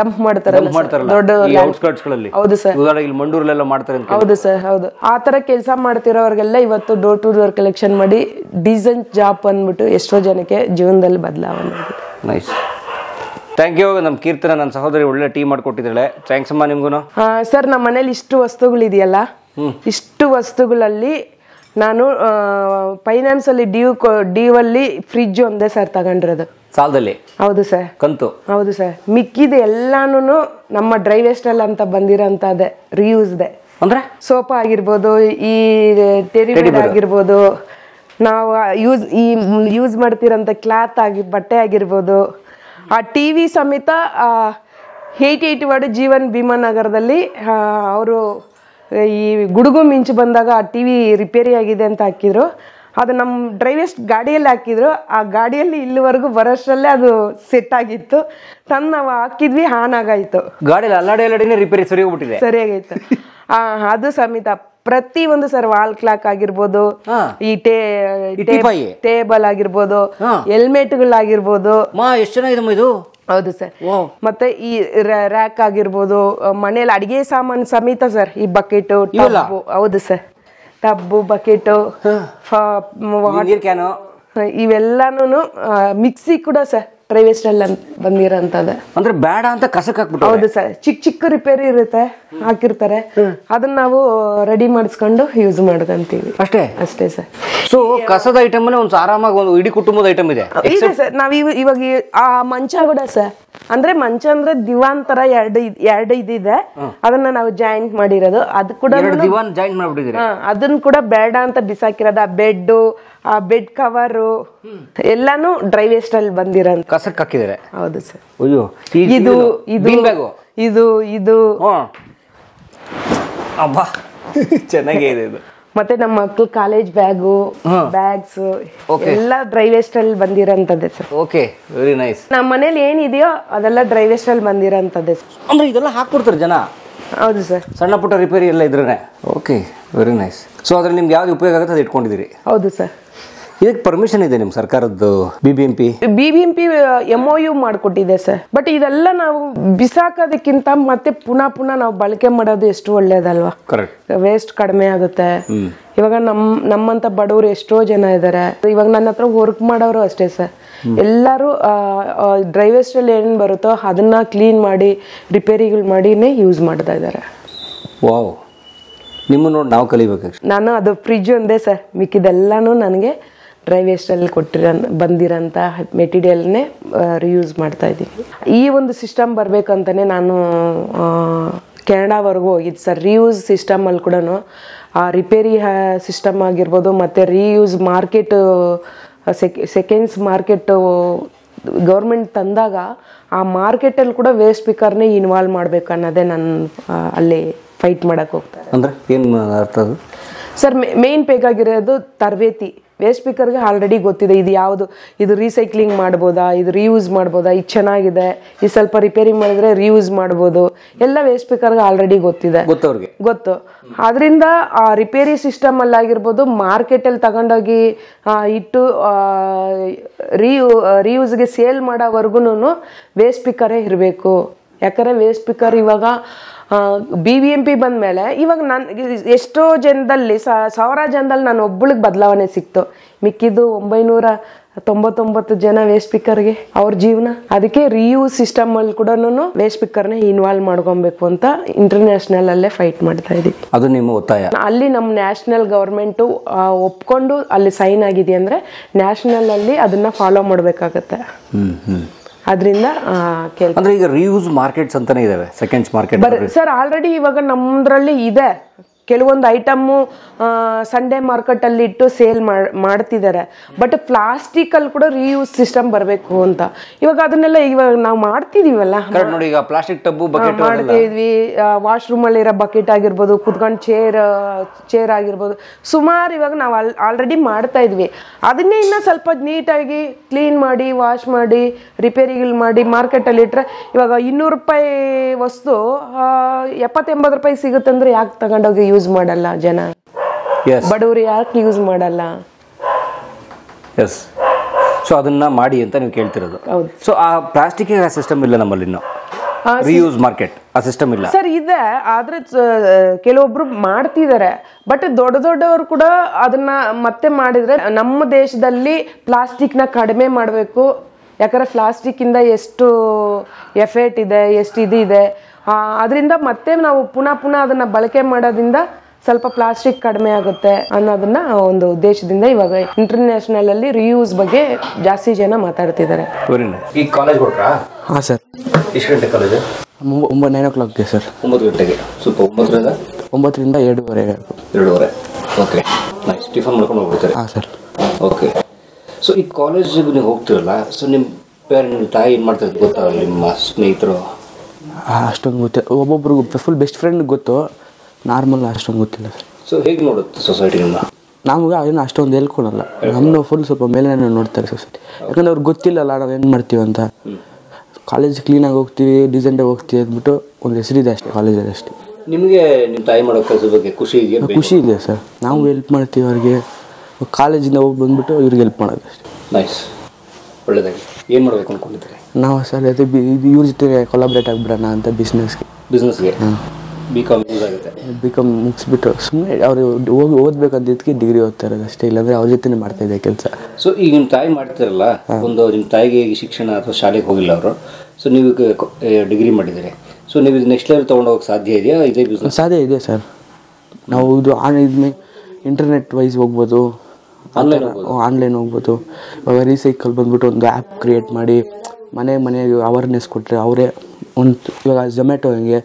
ಡಂಪ್ ಮಾಡ್ತಾರಲ್ಲ ದೊಡ್ಡ ಔಟ್ಸ್ಕರ್ಟ್ಸ್ ಗಳಲ್ಲಿ. ಹೌದು ಸರ್, ಉದಾಹರಣೆಗೆ ಇಲ್ಲಿ ಮಂಡೂರಲ್ಲೆಲ್ಲ ಮಾಡ್ತಾರೆ ಅಂತ. ಹೌದು ಸರ್, ಹೌದು. ಆ ತರ ಕೆಲಸ ಮಾಡ್ತಿರೋರ್ಗೆಲ್ಲ ಇವತ್ತು ಡೋರ್ ಟು ಡೋರ್ ಕಲೆಕ್ಷನ್ ಮಾಡಿ ಡೀಸೆಂಟ್ ಜಾಬ್ ಅಂದ್ಬಿಟ್ಟು ಎಷ್ಟೋ ಜನಕ್ಕೆ ಜೀವನದಲ್ಲಿ ಬದಲಾವಣೆ. Nice, thank you. ನಮ್ಮ ಕೀರ್ತನ ನನ್ನ ಸಹೋದರಿ ಒಳ್ಳೆ ಟೀ ಮಾಡ್ಕೊಟ್ಟಿದ್ದಾಳೆ. ಥ್ಯಾಂಕ್ಸ್ ಅಮ್ಮ ನಿಮ್ಗೂ. ಸರ್, ನಮ್ಮ ಮನೇಲಿ ಇಷ್ಟು ವಸ್ತುಗಳಿದೆಯಲ್ಲ, ಇಷ್ಟು ವಸ್ತುಗಳಲ್ಲಿ ನಾನು ಫೈನಾನ್ಸ್ ಅಲ್ಲಿ ಡ್ಯೂ ಅಲ್ಲಿ ಫ್ರಿಡ್ಜ್ ಒಂದೇ ಸರ್ ತಗೊಂಡಿರೋದು ಸಾಲದಲ್ಲಿ. ಹೌದು ಸರ್, ಕಂತು. ಹೌದು ಸರ್. ಮಿಕ್ಕಿದ ಎಲ್ಲಾನು ನಮ್ಮ ಡ್ರೈ ವೇಸ್ಟಲ್ ಅಂತ ಬಂದಿರೋಂಥದ್ದೇ, ರಿಯೂಸ್ದೆ. ಅಂದ್ರೆ ಸೋಫಾ ಆಗಿರ್ಬೋದು, ಈ ಟೆರಿ ಬೆಡ್ ಆಗಿರ್ಬೋದು, ನಾವು ಯೂಸ್ ಮಾಡ್ತಿರೋಂಥ ಕ್ಲಾತ್ ಬಟ್ಟೆ ಆಗಿರ್ಬೋದು, ಆ ಟಿವಿ ಸಮೇತ 88 ವಾರ್ಡ್ ಜೀವನ್ ಭೀಮಾನಗರದಲ್ಲಿ ಅವರು ಈ ಗುಡುಗು ಮಿಂಚು ಬಂದಾಗ ಆ ಟಿವಿ ರಿಪೇರಿ ಆಗಿದೆ ಅಂತ ಹಾಕಿದ್ರು. ಅದು ನಮ್ಮ ಡ್ರೈವೇಸ್ಟ್ ಗಾಡಿಯಲ್ಲಿ ಹಾಕಿದ್ರು. ಆ ಗಾಡಿಯಲ್ಲಿ ಇಲ್ಲಿವರೆಗೂ ಬರೋಷ್ಟರಲ್ಲೇ ಅದು ಸೆಟ್ ಆಗಿತ್ತು. ನಾವು ಹಾಕಿದ್ವಿ, ಆನ್ ಆಗಾಯ್ತು. ಗಾಡಿಯಲ್ಲಿ ಅಲ್ಲಾಡಿನೇ ರಿಪೇರಿ ಸರಿಯಾಗೈತು. ಅದು ಸಮೇತ ಪ್ರತಿ ಒಂದು ಸರ್, ವಾಲ್ ಕ್ಲಾಕ್ ಆಗಿರ್ಬೋದು, ಈ ಟೇಬಲ್ ಆಗಿರ್ಬೋದು, ಹೆಲ್ಮೆಟ್ಗಳಾಗಿರ್ಬೋದು. ಎಷ್ಟು ಚೆನ್ನಾಗಿದೆ ಇದು. ಹೌದು ಸರ್. ಮತ್ತೆ ಈ ರ್ಯಾಕ್ ಆಗಿರ್ಬೋದು, ಮನೇಲಿ ಅಡಿಗೆ ಸಾಮಾನು ಸಮೇತ ಸರ್, ಈ ಬಕೆಟು, ಟಬ್ಬು. ಹೌದು ಸರ್, ಟಬ್ಬು, ಬಕೆಟು, ಇವೆಲ್ಲಾನು, ಮಿಕ್ಸಿ ಕೂಡ ಸರ್ ಡ್ರೈ ವೇಸ್ಟ್ ಅಲ್ಲಿ ಬಂದಿರೋಂಥದ್ದು. ಅಂದ್ರೆ ಬೇಡ ಅಂತ ಕಸಕ್ಕೆ ಹಾಕ್ಬಿಟ್ಟು. ಹೌದು ಸರ್, ಚಿಕ್ಕ ರಿಪೇರಿ ಇರುತ್ತೆ, ಹಾಕಿರ್ತಾರೆ, ಅದನ್ನ ನಾವು ರೆಡಿ ಮಾಡಿಸ್ಕೊಂಡು ಯೂಸ್ ಮಾಡ್ಕೊಂತೀವಿ. ಅಷ್ಟೇ ಸರ್. ಸೊ ಕಸದ ಐಟಮ್ ಒಂದು ಆರಾಮಾಗಿ ಒಂದು ಇಡೀ ಕುಟುಂಬದ ಐಟಮ್ ಇದೆ ಸರ್. ನಾವ್ ಇವಾಗ ಆ ಮಂಚ ಕೂಡ ಸರ್, ಅಂದ್ರೆ ಮಂಚ ಅಂದ್ರೆ ದಿವಾನ್ ತರ ಎರಡು ಇದಿದೆ, ಅದನ್ನ ನಾವು ಜಾಯಿಂಟ್ ಮಾಡಿರೋದು. ಅದು ಕೂಡ ಜಾಯಿಂಟ್ ಮಾಡ್ಬಿಟ್ಟಿದ್ದೀರಿ. ಅದನ್ನ ಕೂಡ ಬೇಡ ಅಂತ ಬಿಸಾಕಿರೋದು. ಆ ಬೆಡ್ ಕವರು ಎಲ್ಲಾನು ಡ್ರೈ ವೇಸ್ಟ್ ಅಲ್ಲಿ ಬಂದಿರೋ ಕಸಕ್ಕೆ ಹಾಕಿದ್ದಾರೆ. ಹೌದು ಸರ್. ಇದು ಅಬ್ಬಾ ಚೆನ್ನಾಗೇ ಇದೆ ಇದು. ಮತ್ತೆ ನಮ್ಮ ಮಕ್ಳು ಕಾಲೇಜ್ ಬ್ಯಾಗ್ಸ್ ಎಲ್ಲ ಡ್ರೈ ವೇಸ್ಟ್ ಅಲ್ಲಿ ಬಂದಿರೋಂಥದ್ದೇ ಸರ್. Okay, very nice. ನಮ್ಮ ಮನೇಲಿ ಏನಿದೆಯೋ ಅದೆಲ್ಲ ಡ್ರೈ ವೇಸ್ಟ್ ಅಲ್ಲಿ ಬಂದಿರೋಂಥದ್ದೇ ಸರ್. ಅಂದ್ರೆ ಇದೆಲ್ಲ ಹಾಕ್ಬಿಡ್ತಾರೆ ಜನ. ಹೌದು ಸರ್, ಸಣ್ಣ ಪುಟ್ಟ ರಿಪೇರಿ ಎಲ್ಲ ಇದ್ರೆ. Okay, very nice. ಸೊ ಅದ್ರಲ್ಲಿ ನಿಮ್ಗೆ ಯಾವ್ದು ಉಪಯೋಗ ಆಗುತ್ತೆ ಅದು ಇಟ್ಕೊಂಡಿದ್ದೀರಿ. ಹೌದು ಸರ್. ಇದಕ್ಕೆ ಪರ್ಮಿಷನ್ ಇದೆ ನಿಮ್ಮ ಸರ್ಕಾರದ್ದು? ಬಿಬಿಎಂಪಿ MOU ಮಾಡ್ಕೊಟ್ಟಿದೆ ಸರ್. ಬಟ್ ಇದೆಲ್ಲ ನಾವು ಬಿಸಾಕೋದಕ್ಕಿಂತ ಮತ್ತೆ ಪುನಃ ನಾವು ಬಳಕೆ ಮಾಡೋದು ಎಷ್ಟು ಒಳ್ಳೇದಲ್ವಾ. ಕರೆಕ್ಟ್. ವೇಸ್ಟ್ ಕಡಿಮೆ ಆಗುತ್ತೆ. ಇವಾಗ ನಮ್ಮಂತ ಬಡವರು ಎಷ್ಟೋ ಜನ ಇದ್ದಾರೆ. ಇವಾಗ ನನ್ನ ಹತ್ರ ವರ್ಕ್ ಮಾಡೋರು ಅಷ್ಟೇ ಸರ್. ಎಲ್ಲರೂ ಡ್ರೈ ವೇಸ್ಟ್ ಅಲ್ಲಿ ಏನ್ ಬರುತ್ತೋ ಅದನ್ನ ಕ್ಲೀನ್ ಮಾಡಿ ರಿಪೇರಿಗಳು ಮಾಡಿನೇ ಯೂಸ್ ಮಾಡ್ತಾ ಇದ್ದಾರೆ. ವಾವ್, ನಿಮ್ಮ ನೋಡಿ ನಾವು ಕಲಿಬೇಕು. ನಾನು ಅದು ಫ್ರಿಡ್ಜ್ ಒಂದೇ ಸರ್, ಮಿಕ್ಕಿದೆಲ್ಲಾನು ನನಗೆ ಡ್ರೈ ವೇಸ್ಟ್ ಅಲ್ಲಿ ಬಂದಿರೋಂಥ ಮೆಟೀರಿಯಲ್ನೇ ರಿಯೂಸ್ ಮಾಡ್ತಾ ಇದ್ದೀನಿ. ಈ ಒಂದು ಸಿಸ್ಟಮ್ ಬರ್ಬೇಕಂತಾನೆ ನಾನು ಕೆನಡಾವರೆಗೂ ಹೋಗಿದ್ದು ಸರ್. ರಿಯೂಸ್ ಸಿಸ್ಟಮ್ ಅಲ್ಲಿ ಕೂಡ ರಿಪೇರಿ ಸಿಸ್ಟಮ್ ಆಗಿರ್ಬೋದು, ಮತ್ತೆ reuse market, seconds market government ತಂದಾಗ ಆ ಮಾರ್ಕೆಟಲ್ಲಿ ಕೂಡ ವೇಸ್ಟ್ ಪಿಕರ್ನೇ ಇನ್ವಾಲ್ವ್ ಮಾಡ್ಬೇಕು ಅನ್ನೋದೇ ನಾನು ಅಲ್ಲಿ ಫೈಟ್ ಮಾಡಕ್ಕೆ ಹೋಗ್ತಾರೆ. ಅಂದ್ರೆ ಏನು ಅರ್ಥ ಅದು ಸರ್? ಮೇನ್ ಬೇಕಾಗಿರೋದು ತರಬೇತಿ. ವೇಸ್ಟ್ ಪಿಕರ್ಗೆ ಆಲ್ರೆಡಿ ಗೊತ್ತಿದೆ ಇದು ಯಾವುದು, ಇದು ರೀಸೈಕ್ಲಿಂಗ್ ಮಾಡ್ಬೋದಾ, ಇದು ರಿಯೂಸ್ ಮಾಡ್ಬೋದಾ, ಇದು ಚೆನ್ನಾಗಿದೆ, ಇದು ಸ್ವಲ್ಪ ರಿಪೇರಿ ಮಾಡಿದ್ರೆ ರಿಯೂಸ್ ಮಾಡ್ಬೋದು, ಎಲ್ಲ ವೇಸ್ಟ್ ಪಿಕರ್ಗೆ ಆಲ್ರೆಡಿ ಗೊತ್ತಿದೆ, ಗೊತ್ತು. ಅದರಿಂದ ಆ ರಿಪೇರಿ ಸಿಸ್ಟಮ್ ಅಲ್ಲಿ ಆಗಿರ್ಬೋದು, ಮಾರ್ಕೆಟಲ್ಲಿ ತಗೊಂಡೋಗಿ ಇಟ್ಟು ರಿಯೂಸ್ಗೆ ಸೇಲ್ ಮಾಡೋವರೆಗೂ ವೇಸ್ಟ್ ಪಿಕರೇ ಇರಬೇಕು. ಯಾಕಂದರೆ ವೇಸ್ಟ್ ಪಿಕರ್ ಇವಾಗ BBMP ಬಂದ್ಮೇಲೆ ಇವಾಗ ನಾನು ಎಷ್ಟೋ ಜನದಲ್ಲಿ 1000 ಜನದಲ್ಲಿ ನಾನು ಒಬ್ಬಳಿಗೆ ಬದಲಾವಣೆ ಸಿಕ್ತು. ಮಿಕ್ಕಿದ್ದು 999 ಜನ ವೇಸ್ಟ್ ಪಿಕರ್ಗೆ ಅವ್ರ ಜೀವನ. ಅದಕ್ಕೆ ರಿಯೂಸ್ ಸಿಸ್ಟಮ್ ಅಲ್ಲಿ ಕೂಡ ವೇಸ್ಟ್ ಪಿಕರ್ನ ಇನ್ವಾಲ್ವ್ ಮಾಡ್ಕೊಬೇಕು ಅಂತ ಇಂಟರ್ನ್ಯಾಷನಲ್ ಅಲ್ಲೇ ಫೈಟ್ ಮಾಡ್ತಾ ಇದೀವಿ. ಅದು ನಿಮ್ಮ ಒತ್ತಾಯ? ಅಲ್ಲಿ ನಮ್ಮ ನ್ಯಾಷನಲ್ ಗವರ್ಮೆಂಟ್ ಒಪ್ಕೊಂಡು ಅಲ್ಲಿ ಸೈನ್ ಆಗಿದೆ ಅಂದ್ರೆ ನ್ಯಾಷನಲ್ ಅಲ್ಲಿ ಅದನ್ನ ಫಾಲೋ ಮಾಡ್ಬೇಕಾಗತ್ತೆ. ಅದರಿಂದ ಅಂದ್ರೆ ಈಗ ರಿಯೂಸ್ ಮಾರ್ಕೆಟ್ಸ್ ಅಂತಾನೆ ಇದಾವೆ, ಸೆಕೆಂಡ್ಸ್ ಮಾರ್ಕೆಟ್ ಸರ್. ಆಲ್ರೆಡಿ ಇವಾಗ ನಮ್ದ್ರಲ್ಲಿ ಇದೆ. ಕೆಲವೊಂದು ಐಟಮ್ಮು ಸಂಡೇ ಮಾರ್ಕೆಟ್ ಅಲ್ಲಿ ಇಟ್ಟು ಸೇಲ್ ಮಾಡ್ತಿದ್ದಾರೆ. ಬಟ್ ಪ್ಲಾಸ್ಟಿಕ್ ಅಲ್ಲಿ ಕೂಡ ರಿಯೂಸ್ ಸಿಸ್ಟಮ್ ಬರಬೇಕು ಅಂತ ಇವಾಗ ಅದನ್ನೆಲ್ಲ ಇವಾಗ ನಾವು ಮಾಡ್ತಿದೀವಲ್ಲ. ನೋಡಿ, ಈಗ ಪ್ಲಾಸ್ಟಿಕ್ ಟಬ್ಬು ಬಕೆಟ್ ಮಾಡ್ತಿದ್ವಿ. ವಾಶ್ರೂಮ್ ಅಲ್ಲಿ ಇರೋ ಬಕೆಟ್ ಆಗಿರ್ಬೋದು, ಕುತ್ಕೊಂಡು ಚೇರ್ ಆಗಿರ್ಬೋದು, ಸುಮಾರು ಇವಾಗ ನಾವು ಆಲ್ರೆಡಿ ಮಾಡ್ತಾ ಇದ್ವಿ. ಅದನ್ನೇ ಇನ್ನ ಸ್ವಲ್ಪ ನೀಟಾಗಿ ಕ್ಲೀನ್ ಮಾಡಿ, ವಾಶ್ ಮಾಡಿ, ರಿಪೇರಿಗಳು ಮಾಡಿ ಮಾರ್ಕೆಟ್ ಅಲ್ಲಿ ಇಟ್ರೆ ಇವಾಗ 200 ರೂಪಾಯಿ ವಸ್ತು 70-80 ರೂಪಾಯಿ ಸಿಗುತ್ತಂದ್ರೆ ಯಾಕೆ ತಗೊಂಡೋಗಿ ಯೂಸ್ ಮಾಡಲ್ಲ ಜನ? ಬಡವರು ಯಾಕೆ ಯೂಸ್ ಮಾಡಲ್ಲ? ಸೊ ಅದನ್ನ ಮಾಡಿ ಅಂತ ನೀವು ಕೇಳ್ತಿರೋದು. ಹೌದು. ಸೊ ಆ ಪ್ಲಾಸ್ಟಿಕ್ ಸಿಸ್ಟಮ್ ಇಲ್ಲ ನಮ್ಮಲ್ಲಿ ಇನ್ನು, ರಿಯೂಸ್ ಮಾರ್ಕೆಟ್ ಆ ಸಿಸ್ಟಮ್ ಇಲ್ಲ ಸರ್. ಇದೆ, ಆದ್ರೆ ಕೆಲವೊಬ್ರು ಮಾಡ್ತಿದ್ದಾರೆ. ಬಟ್ ದೊಡ್ಡವರು ಕೂಡ ಅದನ್ನ ಮತ್ತೆ ಮಾಡಿದ್ರೆ ನಮ್ಮ ದೇಶದಲ್ಲಿ ಪ್ಲಾಸ್ಟಿಕ್ ನ ಕಡಿಮೆ ಮಾಡಬೇಕು. ಯಾಕಂದ್ರೆ ಪ್ಲಾಸ್ಟಿಕ್ ಇಂದ ಎಷ್ಟು ಎಫೆಕ್ಟ್ ಇದೆ, ಎಷ್ಟು ಇದೆ, ಅದರಿಂದ ಮತ್ತೆ ನಾವು ಪುನಃ ಅದನ್ನ ಬಳಕೆ ಮಾಡೋದ್ರಿಂದ ಸ್ವಲ್ಪ ಪ್ಲಾಸ್ಟಿಕ್ ಕಡಿಮೆ ಆಗುತ್ತೆ ಅನ್ನೋದನ್ನ ಒಂದು ಉದ್ದೇಶದಿಂದ ಇವಾಗ ಇಂಟರ್ನ್ಯಾಷನಲ್ ಅಲ್ಲಿ ರಿಯೂಸ್ ಬಗ್ಗೆ ಜಾಸ್ತಿ ಜನ ಮಾತಾಡ್ತಿದ್ದಾರೆ. ಈ ಕಾಲೇಜ್ ಕೊಟ್ರಾ? ಹಾಂ ಸರ್. ಎಷ್ಟು ಗಂಟೆ ಕಾಲೇಜ್? 9 o'clock sir. 9 ಗಂಟೆಗೆ. ಸ್ವಲ್ಪ 9ರಿಂದ 2:30. 2:30. Okay, nice. ಟಿಫನ್ ಮಾಡ್ಕೊಂಡು ಹೋಗ್ಬಿಡ್ತಾರೆ? ಹಾಂ ಸರ್. ಓಕೆ. ಸೊ ಈ ಕಾಲೇಜಿಗೆ ನೀವು ಹೋಗ್ತಿರಲ್ಲ, ಸೊ ನಿಮ್ಮ ತಾಯಿ ಏನು ಮಾಡ್ತಾರೆ ಗೊತ್ತಾ? ನಿಮ್ಮ ಸ್ನೇಹಿತರು ಅಷ್ಟೊಂದು ಗೊತ್ತಿಲ್ಲ. ಒಬ್ಬೊಬ್ರಿಗೆ ಫುಲ್ ಬೆಸ್ಟ್ ಫ್ರೆಂಡ್ ಗೊತ್ತು, ನಾರ್ಮಲ್ ಅಷ್ಟೊಂದು ಗೊತ್ತಿಲ್ಲ ಸರ್. ಸೊ ಹೇಗೆ ನೋಡುತ್ತೆ ಸೊಸೈಟಿ ನಿಮ್ಮ? ನಮ್ಗೆ ಏನು ಅಷ್ಟೊಂದು ಹೇಳ್ಕೊಳಲ್ಲ, ನಮ್ಮನ್ನು ಫುಲ್ ಸ್ವಲ್ಪ ಮೇಲೆ ನೋಡ್ತಾರೆ ಸೊಸೈಟಿ. ಯಾಕಂದ್ರೆ ಅವ್ರಿಗೆ ಗೊತ್ತಿಲ್ಲಲ್ಲ ನಾವು ಏನು ಮಾಡ್ತೀವಿ ಅಂತ. ಕಾಲೇಜ್ ಕ್ಲೀನಾಗಿ ಹೋಗ್ತೀವಿ, ಡೀಸೆಂಟಾಗಿ ಹೋಗ್ತೀವಿ ಅಂದ್ಬಿಟ್ಟು ಒಂದು ಹೆಸರಿದೆ ಅಷ್ಟೇ ಕಾಲೇಜಲ್ಲಿ ಅಷ್ಟೇ. ನಿಮಗೆ ನಿಮ್ಮ ತಾಯಿ ಮಾಡೋ ಕೆಲಸದ ಬಗ್ಗೆ ಖುಷಿ ಇದೆಯಾ? ಖುಷಿ ಇದೆ ಸರ್. ನಾವು ಹೆಲ್ಪ್ ಮಾಡ್ತೀವಿ ಅವ್ರಿಗೆ. ಕಾಲೇಜಿಂದ ಹೋಗಿ ಬಂದ್ಬಿಟ್ಟು ಇವ್ರಿಗೆ ಹೆಲ್ಪ್ ಮಾಡೋದು ಅಷ್ಟೇ. ನೈಸ್, ಒಳ್ಳೆಯದಾಗಿ. ಏನು ಮಾಡಬೇಕು ಅಂದ್ಕೊಂಡಿದ್ದೀರಿ? ನಾವು ಸರ್ ಅದೇ ಇವ್ರ ಜೊತೆ ಕೊಲಾಬ್ರೇಟ್ ಆಗಿಬಿಡೋಣ ಅಂತ ಬಿಸ್ನೆಸ್ಗೆ. BCom ಯೂಸ್ ಆಗುತ್ತೆ. BCom ಮುಗಿಸ್ಬಿಟ್ಟು ಸುಮ್ಮನೆ ಅವ್ರು ಹೋಗಿ ಓದ್ಬೇಕಂತಿದ್ದಕ್ಕೆ ಡಿಗ್ರಿ ಓದ್ತಾ ಇರೋದು ಅಷ್ಟೇ, ಇಲ್ಲಾಂದರೆ ಅವ್ರ ಜೊತೆ ಮಾಡ್ತಾ ಇದೆ ಕೆಲಸ. ಸೊ ಈಗ ನಿಮ್ಮ ತಾಯಿ ಮಾಡ್ತಿರಲ್ಲ, ಒಂದು ನಿಮ್ಮ ತಾಯಿಗೆ ಶಿಕ್ಷಣ ಅಥವಾ ಶಾಲೆಗೆ ಹೋಗಿಲ್ಲ ಅವರು, ಸೊ ನೀವು ಡಿಗ್ರಿ ಮಾಡಿದ್ದೀರಿ. ಸೊ ನೀವು ಇದು ನೆಕ್ಸ್ಟ್ ಲೆವೆಲ್ ತೊಗೊಂಡು ಹೋಗಕ್ಕೆ ಸಾಧ್ಯ ಇದೆಯಾ? ಇದೇ ಬಿಸ್ನೆಸ್ ಸಾಧ್ಯ ಇದೆ ಸರ್. ನಾವು ಇದು ಇಂಟರ್ನೆಟ್ ವೈಸ್ ಹೋಗ್ಬೋದು, ಆನ್ಲೈನ್ ಹೋಗ್ಬೋದು. ಇವಾಗ ರೀಸೈಕಲ್ ಬಂದ್ಬಿಟ್ಟು ಒಂದು ಆ್ಯಪ್ ಕ್ರಿಯೇಟ್ ಮಾಡಿ ಮನೆಗೆ ಅವೇರ್ನೆಸ್ ಕೊಟ್ಟರೆ ಅವರೇ ಇವಾಗ ಝೊಮ್ಯಾಟೊ ಹಂಗೆ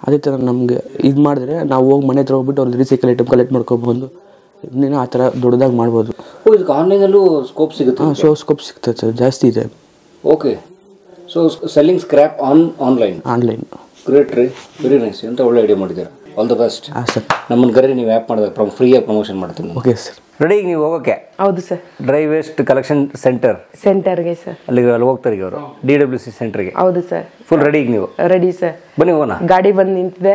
ಅದೇ ಥರ ನಮಗೆ ಇದು ಮಾಡಿದ್ರೆ ನಾವು ಹೋಗಿ ಮನೆ ಹತ್ರ ಹೋಗ್ಬಿಟ್ಟು ಅವ್ರದ್ದು ರೀಸೈಕಲ್ ಐಟಮ್ ಕಲೆಕ್ಟ್ ಮಾಡ್ಕೊಬೋದು. ಇನ್ನೇನು ಆ ಥರ ದೊಡ್ಡದಾಗಿ ಮಾಡ್ಬೋದು. ಇದಕ್ಕೆ ಆನ್ಲೈನಲ್ಲೂ ಸ್ಕೋಪ್ ಸಿಗುತ್ತೆ? ಹಾಂ, ಸ್ಕೋಪ್ ಸಿಗ್ತದೆ ಸರ್, ಜಾಸ್ತಿ ಇದೆ. Okay. So selling scrap online. Great ರೀ, ವೆರಿ ನೈಸ್. ಅಂತ ಒಳ್ಳೆ ಐಡಿಯಾ ಮಾಡಿದ್ದೀರಾ. All the best. ಹಾಂ ಸರ್. ನಮ್ಮನ್ನು ಕರೆ ನೀವು ಆ್ಯಪ್ ಮಾಡಿದಾಗ ಫ್ರೀಯಾಗಿ ಪ್ರಮೋಷನ್ ಮಾಡ್ತೀನಿ. Okay sir. ರೆಡಿ ಈಗ ನೀವು ಹೋಗೋಕ್ಕೆ? ಹೌದು ಸರ್. ಡ್ರೈ ವೇಸ್ಟ್ ಕಲೆಕ್ಷನ್ ಸೆಂಟರ್ಗೆ ಸರ್. ಅಲ್ಲಿ ಹೋಗ್ತಾರೆ ಈಗ ಅವರು, DWC ಸೆಂಟರ್ಗೆ. ಹೌದು ಸರ್. ಫುಲ್ ರೆಡಿ ಈಗ ನೀವು? Ready sir. ಬನ್ನಿ ಹೋಗೋಣ. ಗಾಡಿ ಬಂದು ನಿಂತಿದೆ,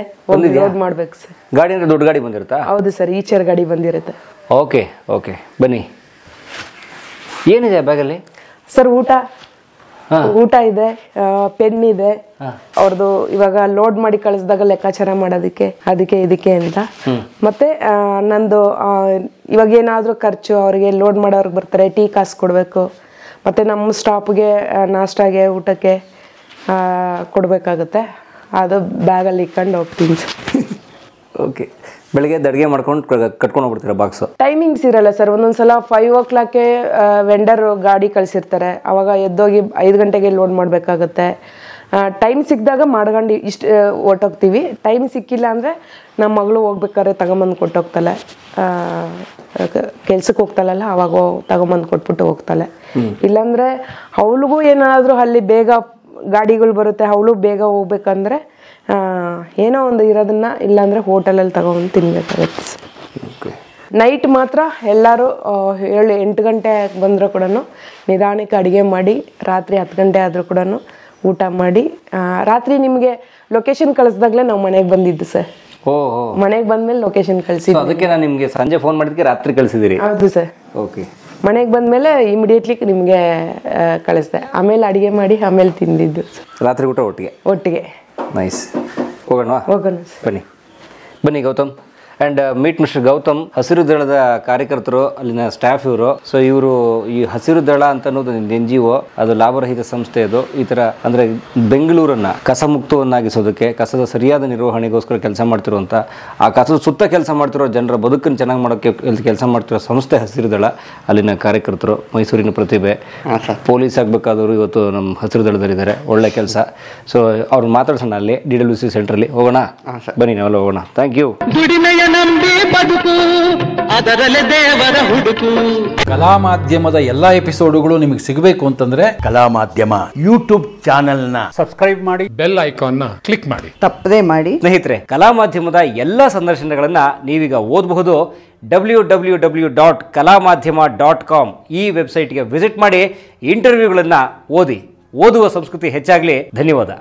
ಲೋಡ್ ಮಾಡ್ಬೇಕು ಸರ್. ಗಾಡಿ ಅಂದ್ರೆ ದೊಡ್ಡ ಗಾಡಿ ಬಂದಿರುತ್ತಾ? ಹೌದು ಸರ್, ಈಚರ್ ಗಾಡಿ ಬಂದಿರುತ್ತೆ. ಓಕೆ ಬನ್ನಿ. ಏನಿದೆ ಬ್ಯಾಗಲ್ಲಿ ಸರ್? ಊಟ ಇದೆ, ಪೆನ್ ಇದೆ ಅವ್ರದ್ದು. ಇವಾಗ ಲೋಡ್ ಮಾಡಿ ಕಳಿಸಿದಾಗ ಲೆಕ್ಕಾಚಾರ ಮಾಡೋದಕ್ಕೆ ಇದಕ್ಕೆ ಅಂತ. ಮತ್ತೆ ನಂದು ಇವಾಗ ಏನಾದರೂ ಖರ್ಚು, ಅವ್ರಿಗೆ ಲೋಡ್ ಮಾಡೋರ್ಗೆ ಬರ್ತಾರೆ, ಟೀ ಕಾಸು ಕೊಡಬೇಕು. ಮತ್ತೆ ನಮ್ಮ ಸ್ಟಾಪ್ಗೆ ನಾಷ್ಟಾಗೆ ಊಟಕ್ಕೆ ಕೊಡಬೇಕಾಗುತ್ತೆ. ಅದು ಬ್ಯಾಗಲ್ಲಿ ಇಟ್ಕೊಂಡು ಹೋಗ್ತೀನಿ. ಓಕೆ. ಬೆಳಗ್ಗೆ ಅಡುಗೆ ಮಾಡ್ಕೊಂಡು ಕಟ್ಕೊಂಡು ಹೋಗ್ಬಿಡ್ತೀರಾ ಬಾಕ್ಸು? ಟೈಮಿಂಗ್ಸ್ ಇರಲ್ಲ ಸರ್. ಒಂದೊಂದ್ಸಲ 5 o'clock ವೆಂಡರ್ ಗಾಡಿ ಕಳಿಸಿರ್ತಾರೆ, ಅವಾಗ ಎದ್ದೋಗಿ 5 ಗಂಟೆಗೆ ಲೋಡ್ ಮಾಡಬೇಕಾಗುತ್ತೆ. ಟೈಮ್ ಸಿಕ್ಕಿದಾಗ ಮಾಡ್ಕೊಂಡು ಹೊರ್ಟೋಗ್ತೀವಿ. ಟೈಮ್ ಸಿಕ್ಕಿಲ್ಲ ಅಂದರೆ ನಮ್ಮ ಮಗಳು ಹೋಗ್ಬೇಕಾದ್ರೆ ತಗೊಂಬಂದು ಕೊಟ್ಟೋಗ್ತಾಳೆ. ಕೆಲ್ಸಕ್ಕೆ ಹೋಗ್ತಾಳಲ್ಲ, ಅವಾಗ ತಗೊಂಬಂದು ಕೊಟ್ಬಿಟ್ಟು ಹೋಗ್ತಾಳೆ. ಇಲ್ಲಾಂದರೆ ಅವಳಿಗೂ ಏನಾದರೂ ಅಲ್ಲಿ ಬೇಗ ಗಾಡಿಗಳು ಬರುತ್ತೆ, ಅವಳು ಬೇಗ ಹೋಗ್ಬೇಕಂದ್ರೆ ಏನೋ ಒಂದು ಇರೋದನ್ನ ಇಲ್ಲಾಂದರೆ ಹೋಟೆಲಲ್ಲಿ ತಗೊಂಡು ತಿನ್ಬೇಕಾಗತ್ತೆ. ನೈಟ್ ಮಾತ್ರ ಎಲ್ಲರೂ 7-8 ಗಂಟೆ ಬಂದರೂ ಕೂಡ ನಿಧಾನಕ್ಕೆ ಅಡುಗೆ ಮಾಡಿ, ರಾತ್ರಿ 10 ಗಂಟೆ ಆದರೂ ಕೂಡ ಊಟ ಮಾಡಿ, ರಾತ್ರಿ ನಿಮಗೆ ಲೊಕೇಶನ್ ಕಳಿಸ್ದಾಗಲೇ ನಾವು ಮನೆಗೆ ಬಂದಿದ್ದು ಸರ್. ಮನೆಗೆ ಬಂದ್ಮೇಲೆ ಲೊಕೇಶನ್ ಕಳಿಸಿದ್ದು. ಅದಕ್ಕೆ ನಾನು ನಿಮಗೆ ಸಂಜೆ ಫೋನ್ ಮಾಡಿದ್ದಕ್ಕೆ ರಾತ್ರಿ ಕಳಿಸಿದ್ದೀರಿ? ಹೌದು ಸರ್. ಓಕೆ. ಮನೆಗೆ ಬಂದಮೇಲೆ ಇಮಿಡಿಯೇಟ್ಲಿ ನಿಮಗೆ ಕಳಿಸ್ದೆ. ಆಮೇಲೆ ಅಡುಗೆ ಮಾಡಿ ಆಮೇಲೆ ತಿಂದಿದ್ದು ರಾತ್ರಿ ಊಟ ಒಟ್ಟಿಗೆ. ನೈಸ್. ಹೋಗೋಣ ಬನ್ನಿ Gautam. And meet mister Gautam. ಹಸಿರು ದಳದ ಕಾರ್ಯಕರ್ತರು, ಅಲ್ಲಿನ ಸ್ಟಾಫ್ ಇವರು. ಸೊ ಇವರು ಈ ಹಸಿರು ದಳ ಅಂತ ಅನ್ನೋದು NGO, ಅದು ಲಾಭರಹಿತ ಸಂಸ್ಥೆ. ಅದು ಈ ಥರ ಅಂದರೆ ಬೆಂಗಳೂರನ್ನು ಕಸಮುಕ್ತವನ್ನಾಗಿಸೋದಕ್ಕೆ, ಕಸದ ಸರಿಯಾದ ನಿರ್ವಹಣೆಗೋಸ್ಕರ ಕೆಲಸ ಮಾಡ್ತಿರುವಂಥ, ಆ ಕಸದ ಸುತ್ತ ಕೆಲಸ ಮಾಡ್ತಿರೋ ಜನರ ಬದುಕನ್ನು ಚೆನ್ನಾಗಿ ಮಾಡೋಕ್ಕೆ ಕೆಲಸ ಮಾಡ್ತಿರೋ ಸಂಸ್ಥೆ ಹಸಿರು ದಳ. ಅಲ್ಲಿನ ಕಾರ್ಯಕರ್ತರು, ಮೈಸೂರಿನ ಪ್ರತಿಭೆ, ಪೊಲೀಸ್ ಆಗಬೇಕಾದವರು ಇವತ್ತು ನಮ್ಮ ಹಸಿರು ದಳದಲ್ಲಿದ್ದಾರೆ. ಒಳ್ಳೆ ಕೆಲಸ. ಸೊ ಅವ್ರನ್ನ ಮಾತಾಡ್ಸೋಣ ಅಲ್ಲಿ DWC ಸೆಂಟ್ರಲ್ಲಿ. ಹೋಗೋಣ ಬನ್ನಿ, ನಾವೆಲ್ಲ ಹೋಗೋಣ. Thank you. ನಂಬಿ ಬದುಕು, ಅದರಲ್ಲೇ ದೇವರ ಹುಡುಕು. ಕಲಾ ಮಾಧ್ಯಮದ ಎಲ್ಲಾ ಎಪಿಸೋಡುಗಳು ನಿಮಗೆ ಸಿಗಬೇಕು ಅಂತಂದ್ರೆ ಕಲಾ ಮಾಧ್ಯಮ ಯೂಟ್ಯೂಬ್ ಚಾನೆಲ್ನ ಸಬ್ಸ್ಕ್ರೈಬ್ ಮಾಡಿ, ಬೆಲ್ ಐಕಾನ್ ನ ಕ್ಲಿಕ್ ಮಾಡಿ, ತಪ್ಪದೇ ಮಾಡಿ. ಸ್ನೇಹಿತರೆ, ಕಲಾ ಮಾಧ್ಯಮದ ಎಲ್ಲ ಸಂದರ್ಶನಗಳನ್ನ ನೀವೀಗ ಓದಬಹುದು. www.kalamadhyama.com ಈ ವೆಬ್ಸೈಟ್ಗೆ ವಿಸಿಟ್ ಮಾಡಿ ಇಂಟರ್ವ್ಯೂಗಳನ್ನು ಓದಿ. ಓದುವ ಸಂಸ್ಕೃತಿ ಹೆಚ್ಚಾಗಲಿ. ಧನ್ಯವಾದ.